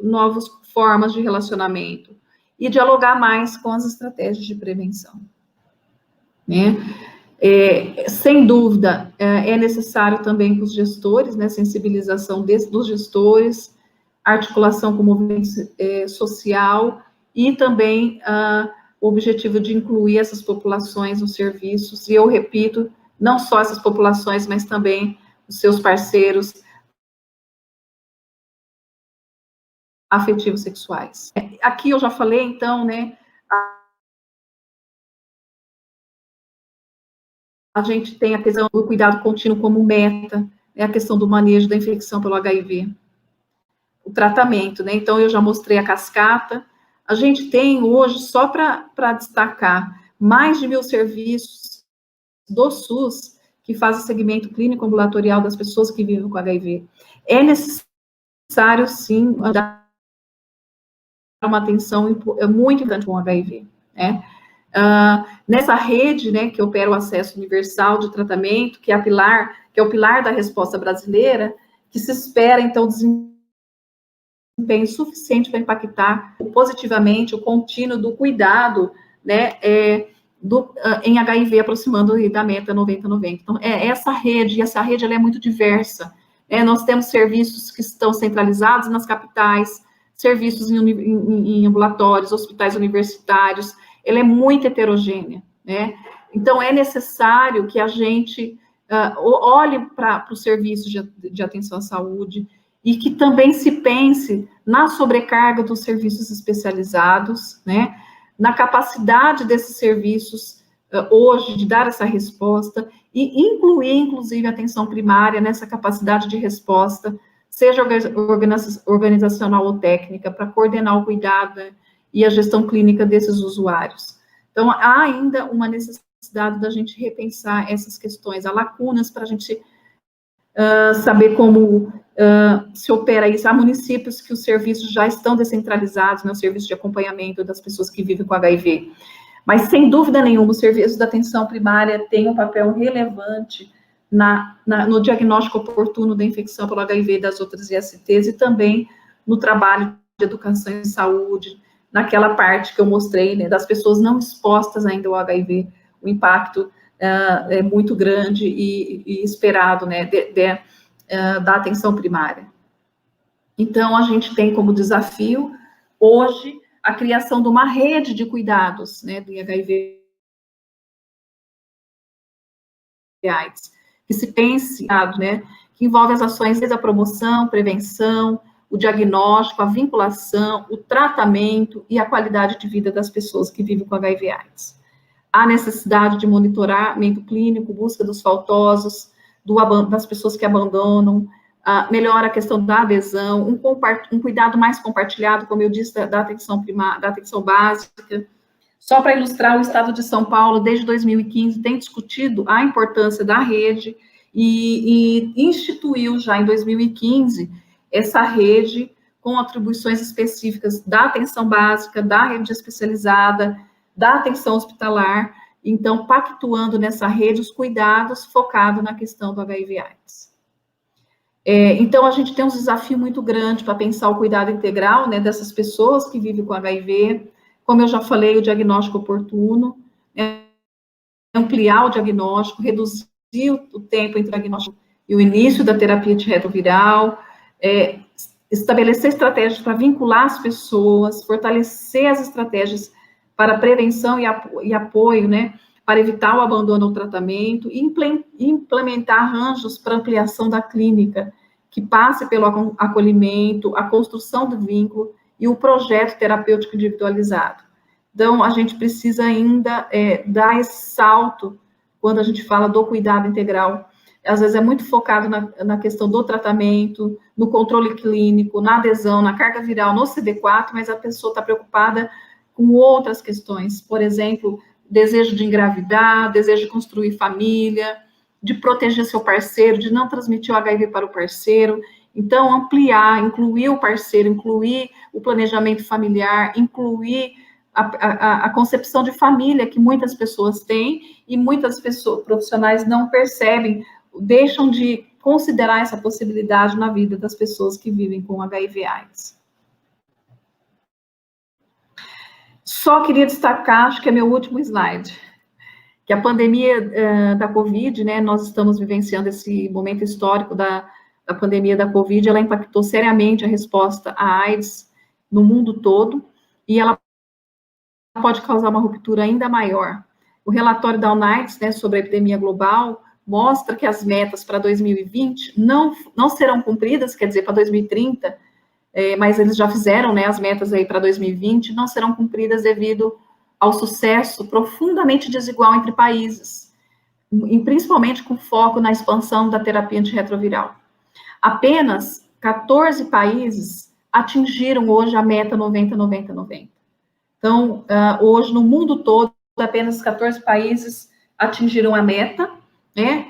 novas formas de relacionamento e dialogar mais com as estratégias de prevenção, né? Sem dúvida, é necessário também que os gestores, né, sensibilização dos gestores, articulação com o movimento social e também o objetivo de incluir essas populações nos serviços, e eu repito, não só essas populações, mas também os seus parceiros afetivos sexuais. Aqui eu já falei, então, né, a gente tem a questão do cuidado contínuo como meta, né, a questão do manejo da infecção pelo HIV, o tratamento, né, então eu já mostrei a cascata, a gente tem hoje, só para destacar, mais de 1.000 serviços do SUS que fazem segmento clínico ambulatorial das pessoas que vivem com HIV. É necessário, sim, dar uma atenção muito importante com o HIV, né? Nessa rede, né, que opera o acesso universal de tratamento, que é o pilar da resposta brasileira, que se espera, então, desempenho suficiente para impactar positivamente o contínuo do cuidado, né, em HIV, aproximando da meta 90-90. Então, essa rede ela é muito diversa. Nós temos serviços que estão centralizados nas capitais, serviços em ambulatórios, hospitais universitários, ela é muito heterogênea, né? Então, é necessário que a gente olhe para os serviços de atenção à saúde e que também se pense na sobrecarga dos serviços especializados, né? Na capacidade desses serviços hoje de dar essa resposta e incluir, inclusive, a atenção primária nessa capacidade de resposta, seja organizacional ou técnica, para coordenar o cuidado, né, e a gestão clínica desses usuários. Então, há ainda uma necessidade da gente repensar essas questões, há lacunas para a gente saber como se opera isso. Há municípios que os serviços já estão descentralizados, né, o serviço de acompanhamento das pessoas que vivem com HIV. Mas, sem dúvida nenhuma, o serviço da atenção primária tem um papel relevante no diagnóstico oportuno da infecção pelo HIV e das outras ISTs e também no trabalho de educação e saúde, naquela parte que eu mostrei, né, das pessoas não expostas ainda ao HIV, o impacto é muito grande e esperado, né, da atenção primária. Então, a gente tem como desafio, hoje, a criação de uma rede de cuidados, né, do HIV e AIDS, que se pense, né, que envolve as ações desde a promoção, prevenção, o diagnóstico, a vinculação, o tratamento e a qualidade de vida das pessoas que vivem com HIV e AIDS. Há necessidade de monitoramento clínico, busca dos faltosos, das pessoas que abandonam, melhora a questão da adesão, um cuidado mais compartilhado, como eu disse, da atenção primária, da atenção básica. Só para ilustrar, o Estado de São Paulo, desde 2015, tem discutido a importância da rede e instituiu já em 2015 essa rede com atribuições específicas da atenção básica, da rede especializada, da atenção hospitalar, então, pactuando nessa rede os cuidados focados na questão do HIV/AIDS. Então, a gente tem um desafio muito grande para pensar o cuidado integral, né, dessas pessoas que vivem com HIV, como eu já falei, o diagnóstico oportuno, ampliar o diagnóstico, reduzir o tempo entre o diagnóstico e o início da terapia antirretroviral, estabelecer estratégias para vincular as pessoas, fortalecer as estratégias para prevenção e apoio, né, para evitar o abandono ao tratamento, e implementar arranjos para ampliação da clínica, que passe pelo acolhimento, a construção do vínculo e o projeto terapêutico individualizado. Então, a gente precisa ainda dar esse salto quando a gente fala do cuidado integral. Às vezes é muito focado na questão do tratamento, no controle clínico, na adesão, na carga viral, no CD4, mas a pessoa está preocupada com outras questões, por exemplo, desejo de engravidar, desejo de construir família, de proteger seu parceiro, de não transmitir o HIV para o parceiro. Então, ampliar, incluir o parceiro, incluir o planejamento familiar, incluir a concepção de família que muitas pessoas têm e muitas pessoas profissionais não percebem, deixam de considerar essa possibilidade na vida das pessoas que vivem com HIV/AIDS. Só queria destacar, acho que é meu último slide, que a pandemia da Covid, né, nós estamos vivenciando esse momento histórico da pandemia da Covid, ela impactou seriamente a resposta à AIDS no mundo todo, e ela pode causar uma ruptura ainda maior. O relatório da UNAIDS, né, sobre a epidemia global, mostra que as metas para 2020 não serão cumpridas, quer dizer, para 2030, mas eles já fizeram, né, as metas aí para 2020, não serão cumpridas devido ao sucesso profundamente desigual entre países, e principalmente com foco na expansão da terapia antirretroviral. Apenas 14 países atingiram hoje a meta 90-90-90. Então, hoje, no mundo todo, apenas 14 países atingiram a meta, né?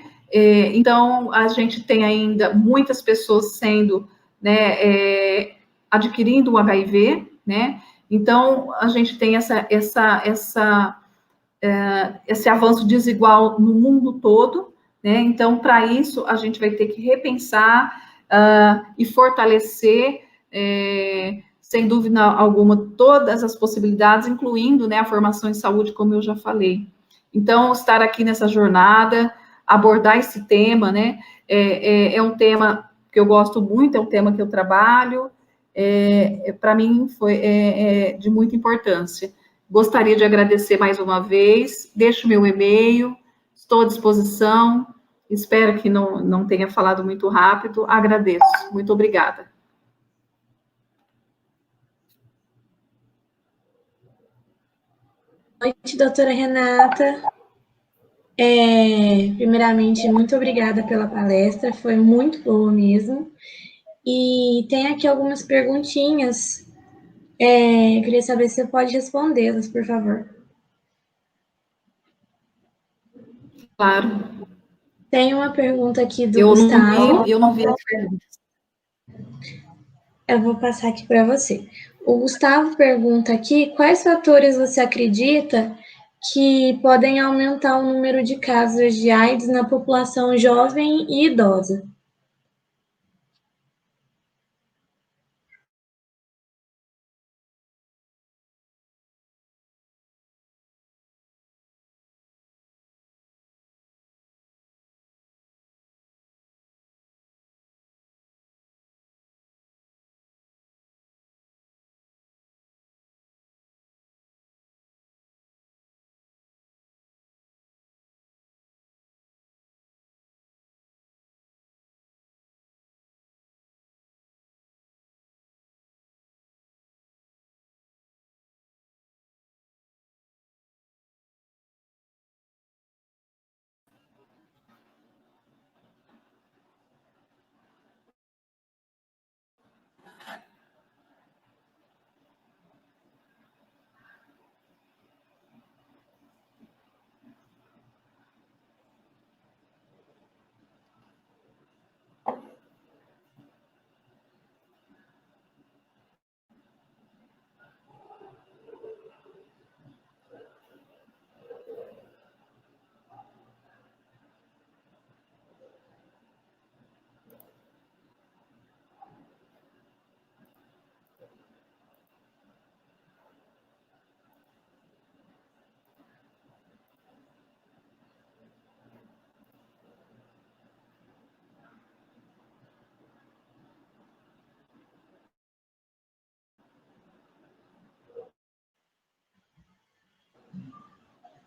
Então, a gente tem ainda muitas pessoas sendo, né, adquirindo o HIV, né? Então, a gente tem esse avanço desigual no mundo todo, né? Então, para isso, a gente vai ter que repensar e fortalecer, sem dúvida alguma, todas as possibilidades, incluindo, né, a formação em saúde, como eu já falei. Então, estar aqui nessa jornada, abordar esse tema, né, é um tema que eu gosto muito, é um tema que eu trabalho, para mim foi de muita importância. Gostaria de agradecer mais uma vez, deixo meu e-mail, estou à disposição, espero que não tenha falado muito rápido, agradeço, muito obrigada. Boa noite, doutora Renata. Primeiramente, muito obrigada pela palestra, foi muito boa mesmo. E tem aqui algumas perguntinhas. Queria saber se você pode respondê-las, por favor. Claro. Tem uma pergunta aqui do Gustavo. Eu não vi as perguntas. Eu vou passar aqui para você. O Gustavo pergunta aqui, quais fatores você acredita que podem aumentar o número de casos de AIDS na população jovem e idosa?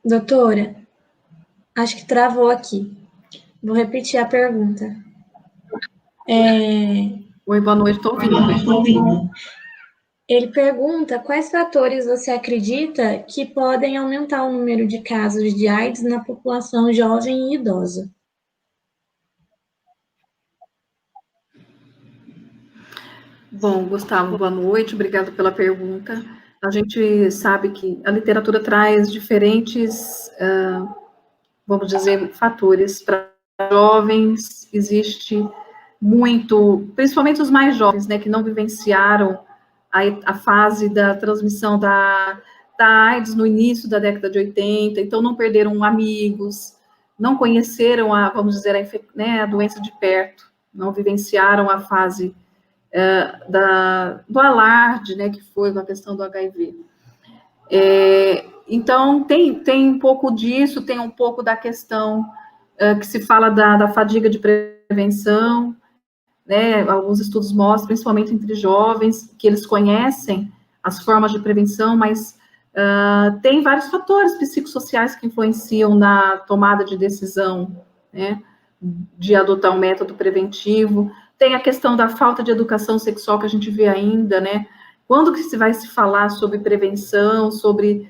Doutora, acho que travou aqui. Vou repetir a pergunta. Oi, boa noite, estou ouvindo. Ele pergunta quais fatores você acredita que podem aumentar o número de casos de AIDS na população jovem e idosa? Bom, Gustavo, boa noite, obrigado pela pergunta. A gente sabe que a literatura traz diferentes, vamos dizer, fatores para jovens, existe muito, principalmente os mais jovens, né, que não vivenciaram a fase da transmissão da AIDS no início da década de 80, então não perderam amigos, não conheceram vamos dizer, a doença de perto, não vivenciaram a fase do alarde, né, que foi com a questão do HIV. Então, tem um pouco disso, tem um pouco da questão que se fala da fadiga de prevenção, né, alguns estudos mostram, principalmente entre jovens, que eles conhecem as formas de prevenção, mas tem vários fatores psicossociais que influenciam na tomada de decisão, né, de adotar um método preventivo. Tem a questão da falta de educação sexual que a gente vê ainda, né? Quando que se vai se falar sobre prevenção, sobre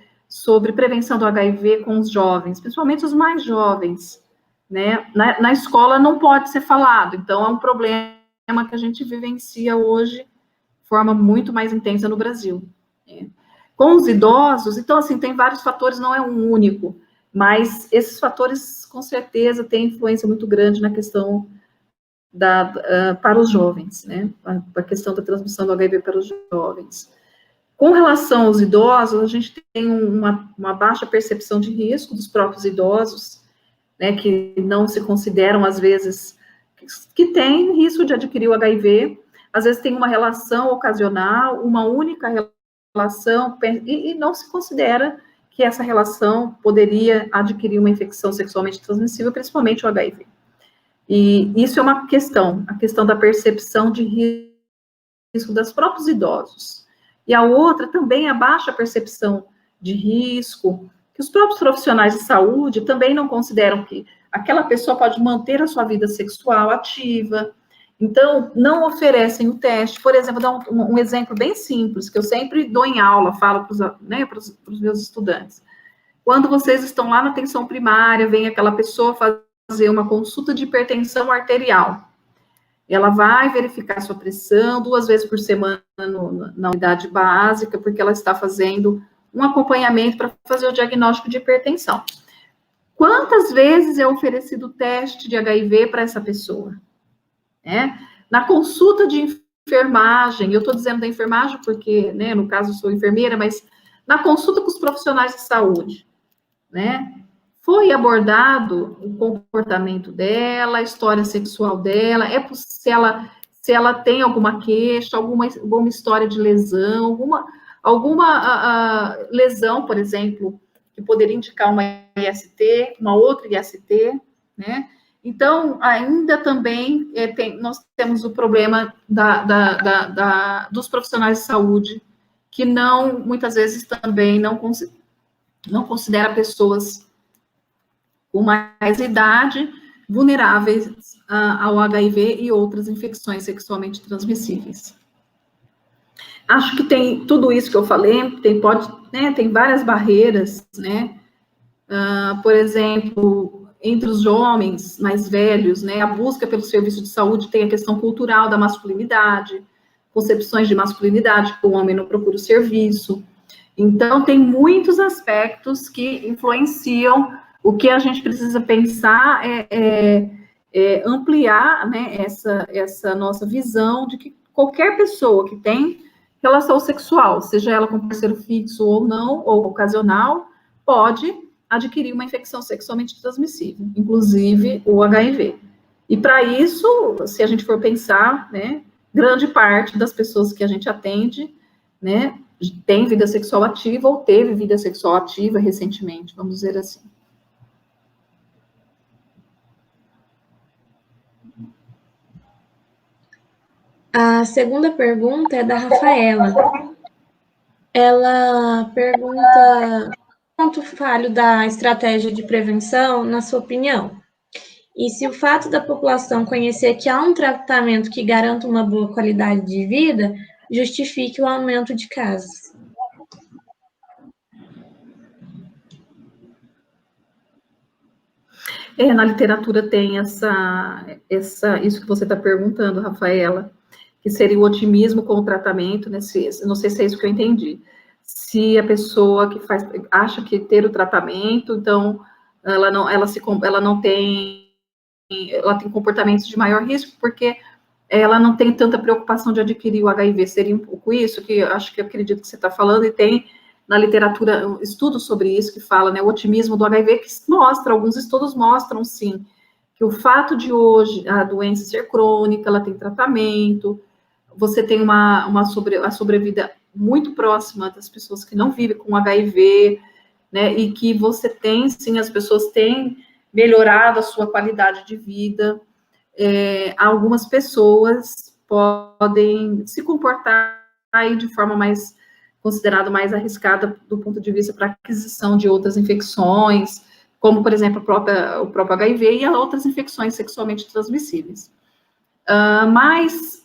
prevenção do HIV com os jovens, principalmente os mais jovens, né? Na escola não pode ser falado, então é um problema que a gente vivencia hoje de forma muito mais intensa no Brasil. Né? Com os idosos, então, assim, tem vários fatores, não é um único, mas esses fatores, com certeza, têm influência muito grande na questão para os jovens, né? A questão da transmissão do HIV para os jovens. Com relação aos idosos, a gente tem uma baixa percepção de risco dos próprios idosos, né, que não se consideram, às vezes, que tem risco de adquirir o HIV, às vezes tem uma relação ocasional, uma única relação, e não se considera que essa relação poderia adquirir uma infecção sexualmente transmissível, principalmente o HIV. E isso é uma questão, a questão da percepção de risco dos próprios idosos. E a outra também é a baixa percepção de risco, que os próprios profissionais de saúde também não consideram que aquela pessoa pode manter a sua vida sexual ativa, então não oferecem o teste. Por exemplo, vou dar um exemplo bem simples, que eu sempre dou em aula, falo para os meus estudantes. Quando vocês estão lá na atenção primária, vem aquela pessoa fazer uma consulta de hipertensão arterial. Ela vai verificar sua pressão 2 vezes por semana na unidade básica, porque ela está fazendo um acompanhamento para fazer o diagnóstico de hipertensão. Quantas vezes é oferecido o teste de HIV para essa pessoa? Na consulta de enfermagem, eu estou dizendo da enfermagem porque, né, no caso, eu sou enfermeira, mas na consulta com os profissionais de saúde, né, foi abordado o comportamento dela, a história sexual dela, se ela tem alguma queixa, alguma história de lesão, alguma lesão, por exemplo, que poderia indicar uma IST, uma outra IST, né? Então, ainda também nós temos o problema dos profissionais de saúde, que muitas vezes também não considera pessoas com mais idade, vulneráveis ao HIV e outras infecções sexualmente transmissíveis. Acho que tem tudo isso que eu falei, tem várias barreiras, né? Por exemplo, entre os homens mais velhos, né? A busca pelo serviço de saúde tem a questão cultural da masculinidade, concepções de masculinidade, que o homem não procura o serviço. Então, tem muitos aspectos que influenciam. O que a gente precisa pensar é ampliar, né, essa nossa visão de que qualquer pessoa que tem relação sexual, seja ela com parceiro fixo ou não, ou ocasional, pode adquirir uma infecção sexualmente transmissível, inclusive o HIV. E para isso, se a gente for pensar, né, grande parte das pessoas que a gente atende, né, tem vida sexual ativa ou teve vida sexual ativa recentemente, vamos dizer assim. A segunda pergunta é da Rafaela. Ela pergunta: ponto falho da estratégia de prevenção, na sua opinião? E se o fato da população conhecer que há um tratamento que garanta uma boa qualidade de vida justifique o aumento de casos? Na literatura tem isso que você está perguntando, Rafaela, que seria o otimismo com o tratamento, né? Não sei se é isso que eu entendi. Se a pessoa que acha que ter o tratamento, então ela tem comportamentos de maior risco, porque ela não tem tanta preocupação de adquirir o HIV. Seria um pouco isso que eu acredito que você está falando, e tem na literatura estudos sobre isso que fala, né, o otimismo do HIV, que mostra, alguns estudos mostram, sim, que o fato de hoje a doença ser crônica, ela tem tratamento, você tem a sobrevida muito próxima das pessoas que não vivem com HIV, né, e que você tem, sim, as pessoas têm melhorado a sua qualidade de vida. Algumas pessoas podem se comportar aí de forma considerada mais arriscada do ponto de vista para aquisição de outras infecções, como, por exemplo, o próprio HIV e outras infecções sexualmente transmissíveis. Mas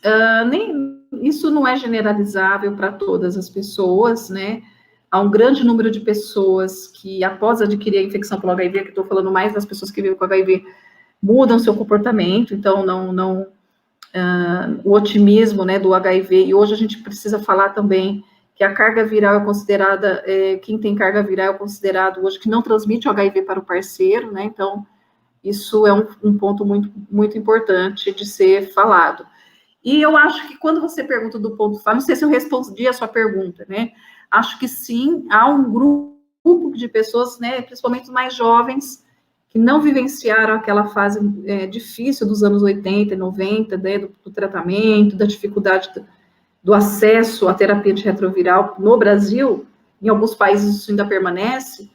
isso não é generalizável para todas as pessoas, né? Há um grande número de pessoas que, após adquirir a infecção pelo HIV, que estou falando mais das pessoas que vivem com HIV, mudam seu comportamento, então o otimismo, né, do HIV, e hoje a gente precisa falar também que a carga viral é considerada, quem tem carga viral é considerado hoje que não transmite o HIV para o parceiro, né, então isso é um ponto muito, muito importante de ser falado. E eu acho que quando você pergunta do ponto falho, não sei se eu respondi a sua pergunta, né, acho que sim, há um grupo de pessoas, né, principalmente os mais jovens, que não vivenciaram aquela fase difícil dos anos 80 e 90, né, do tratamento, da dificuldade do acesso à terapia antirretroviral no Brasil, em alguns países isso ainda permanece,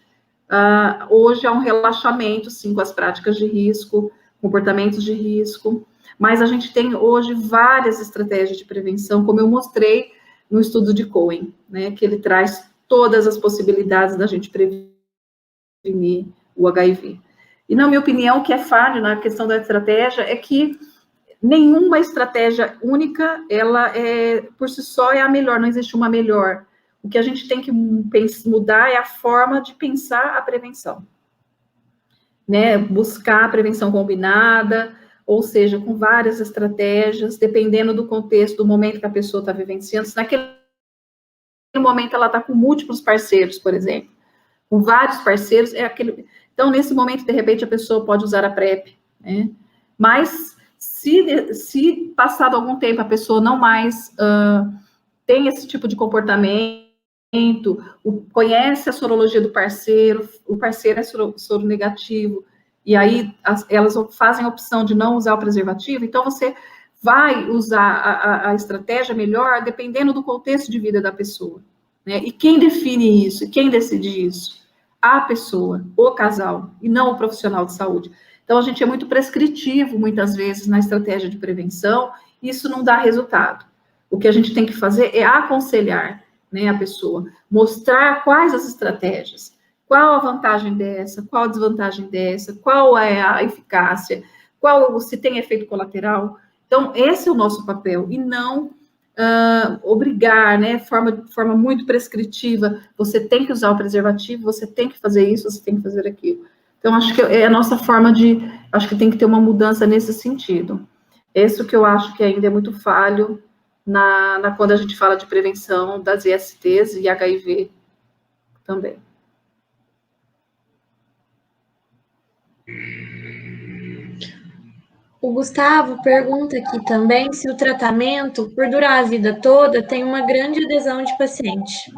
hoje há um relaxamento, sim, com as práticas de risco, comportamentos de risco, mas a gente tem hoje várias estratégias de prevenção, como eu mostrei no estudo de Cohen, né, que ele traz todas as possibilidades da gente prevenir o HIV. E, na minha opinião, o que é falho na questão da estratégia é que nenhuma estratégia única, ela por si só é a melhor, não existe uma melhor. O que a gente tem que mudar é a forma de pensar a prevenção, né? Buscar a prevenção combinada, ou seja, com várias estratégias, dependendo do contexto, do momento que a pessoa está vivenciando. Se naquele momento ela está com múltiplos parceiros, por exemplo, com vários parceiros, então, nesse momento, de repente, a pessoa pode usar a PrEP, né? Mas, se passado algum tempo a pessoa não mais tem esse tipo de comportamento, conhece a sorologia do parceiro, o parceiro é soro negativo, e aí elas fazem a opção de não usar o preservativo, então você vai usar a estratégia melhor dependendo do contexto de vida da pessoa, né? E quem define isso, quem decide isso? A pessoa, o casal, e não o profissional de saúde. Então, a gente é muito prescritivo, muitas vezes, na estratégia de prevenção, e isso não dá resultado. O que a gente tem que fazer é aconselhar, né, a pessoa, mostrar quais as estratégias, qual a vantagem dessa, qual a desvantagem dessa, qual é a eficácia, se tem efeito colateral. Então, esse é o nosso papel, e não obrigar, né, forma muito prescritiva, você tem que usar o preservativo, você tem que fazer isso, você tem que fazer aquilo. Então, acho que é a nossa forma acho que tem que ter uma mudança nesse sentido. Isso que eu acho que ainda é muito falho quando a gente fala de prevenção das ISTs e HIV também. O Gustavo pergunta aqui também se o tratamento, por durar a vida toda, tem uma grande adesão de paciente.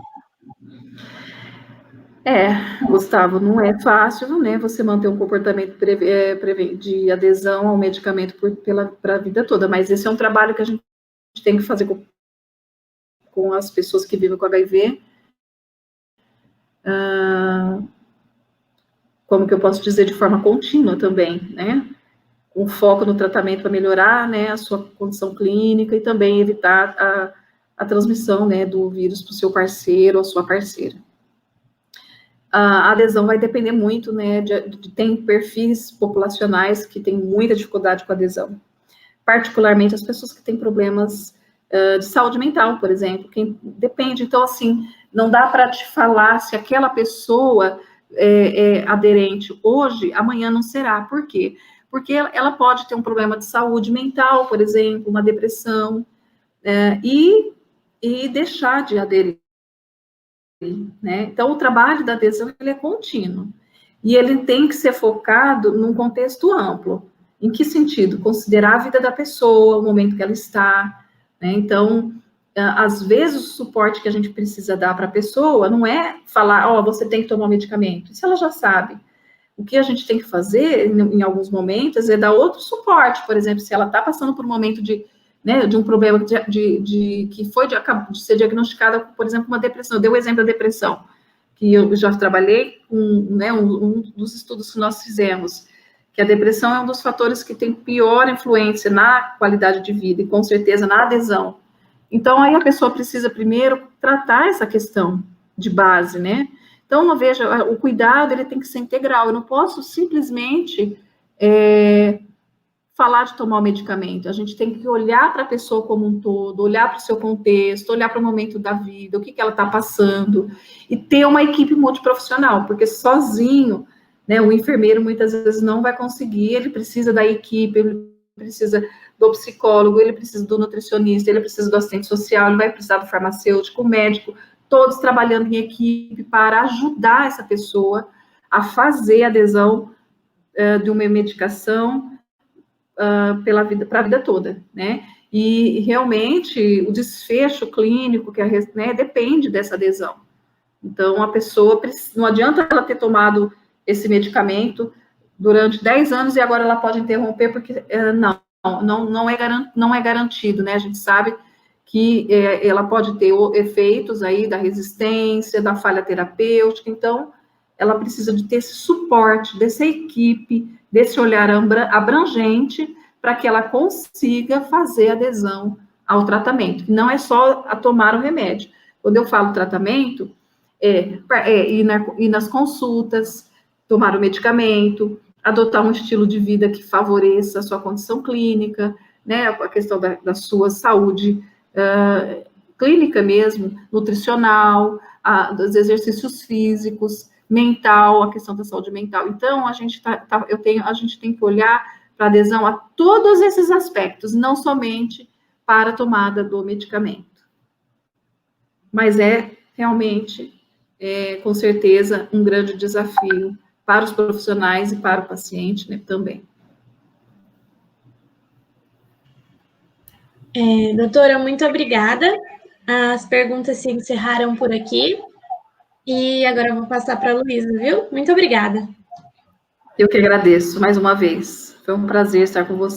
Gustavo, não é fácil, né, você manter um comportamento de adesão ao medicamento para a vida toda, mas esse é um trabalho que a gente tem que fazer com as pessoas que vivem com HIV. Como que eu posso dizer, de forma contínua também, né? Um foco no tratamento para melhorar, né, a sua condição clínica e também evitar a transmissão, né, do vírus para o seu parceiro ou sua parceira. A adesão vai depender muito, né, tem perfis populacionais que têm muita dificuldade com a adesão, particularmente as pessoas que têm problemas de saúde mental, por exemplo, quem depende. Então, assim, não dá para te falar se aquela pessoa é aderente hoje, amanhã não será. Por quê? Porque ela pode ter um problema de saúde mental, por exemplo, uma depressão, e deixar de aderir, né? Então, o trabalho da adesão, ele é contínuo, e ele tem que ser focado num contexto amplo. Em que sentido? Considerar a vida da pessoa, o momento que ela está, né? Então, às vezes, o suporte que a gente precisa dar para a pessoa não é falar, você tem que tomar um medicamento, isso ela já sabe. O que a gente tem que fazer, em alguns momentos, é dar outro suporte. Por exemplo, se ela está passando por um momento de um problema que foi de ser diagnosticada, por exemplo, uma depressão. Eu dei o exemplo da depressão, que eu já trabalhei com, né, um dos estudos que nós fizemos, que a depressão é um dos fatores que tem pior influência na qualidade de vida e, com certeza, na adesão. Então, aí a pessoa precisa primeiro tratar essa questão de base, né? Então, veja, o cuidado, ele tem que ser integral. Eu não posso simplesmente falar de tomar o medicamento. A gente tem que olhar para a pessoa como um todo, olhar para o seu contexto, olhar para o momento da vida, o que ela está passando, e ter uma equipe multiprofissional, porque sozinho, né, o enfermeiro muitas vezes não vai conseguir, ele precisa da equipe, ele precisa do psicólogo, ele precisa do nutricionista, ele precisa do assistente social, ele vai precisar do farmacêutico, médico, todos trabalhando em equipe para ajudar essa pessoa a fazer a adesão de uma medicação para a vida toda, né? E realmente o desfecho clínico depende dessa adesão. Então, a pessoa, não adianta ela ter tomado esse medicamento durante 10 anos e agora ela pode interromper, porque não é garantido, né? A gente sabe que ela pode ter efeitos aí da resistência, da falha terapêutica, então ela precisa de ter esse suporte dessa equipe, desse olhar abrangente, para que ela consiga fazer adesão ao tratamento. Não é só a tomar o remédio. Quando eu falo tratamento, ir nas consultas, tomar o medicamento, adotar um estilo de vida que favoreça a sua condição clínica, né, a questão da sua saúde clínica mesmo, nutricional, dos exercícios físicos, mental, a questão da saúde mental. Então, a gente tem que olhar para adesão a todos esses aspectos, não somente para a tomada do medicamento. Mas realmente, com certeza, um grande desafio para os profissionais e para o paciente, né, também. Doutora, muito obrigada. As perguntas se encerraram por aqui. E agora eu vou passar para a Luísa, viu? Muito obrigada. Eu que agradeço mais uma vez. Foi um prazer estar com você.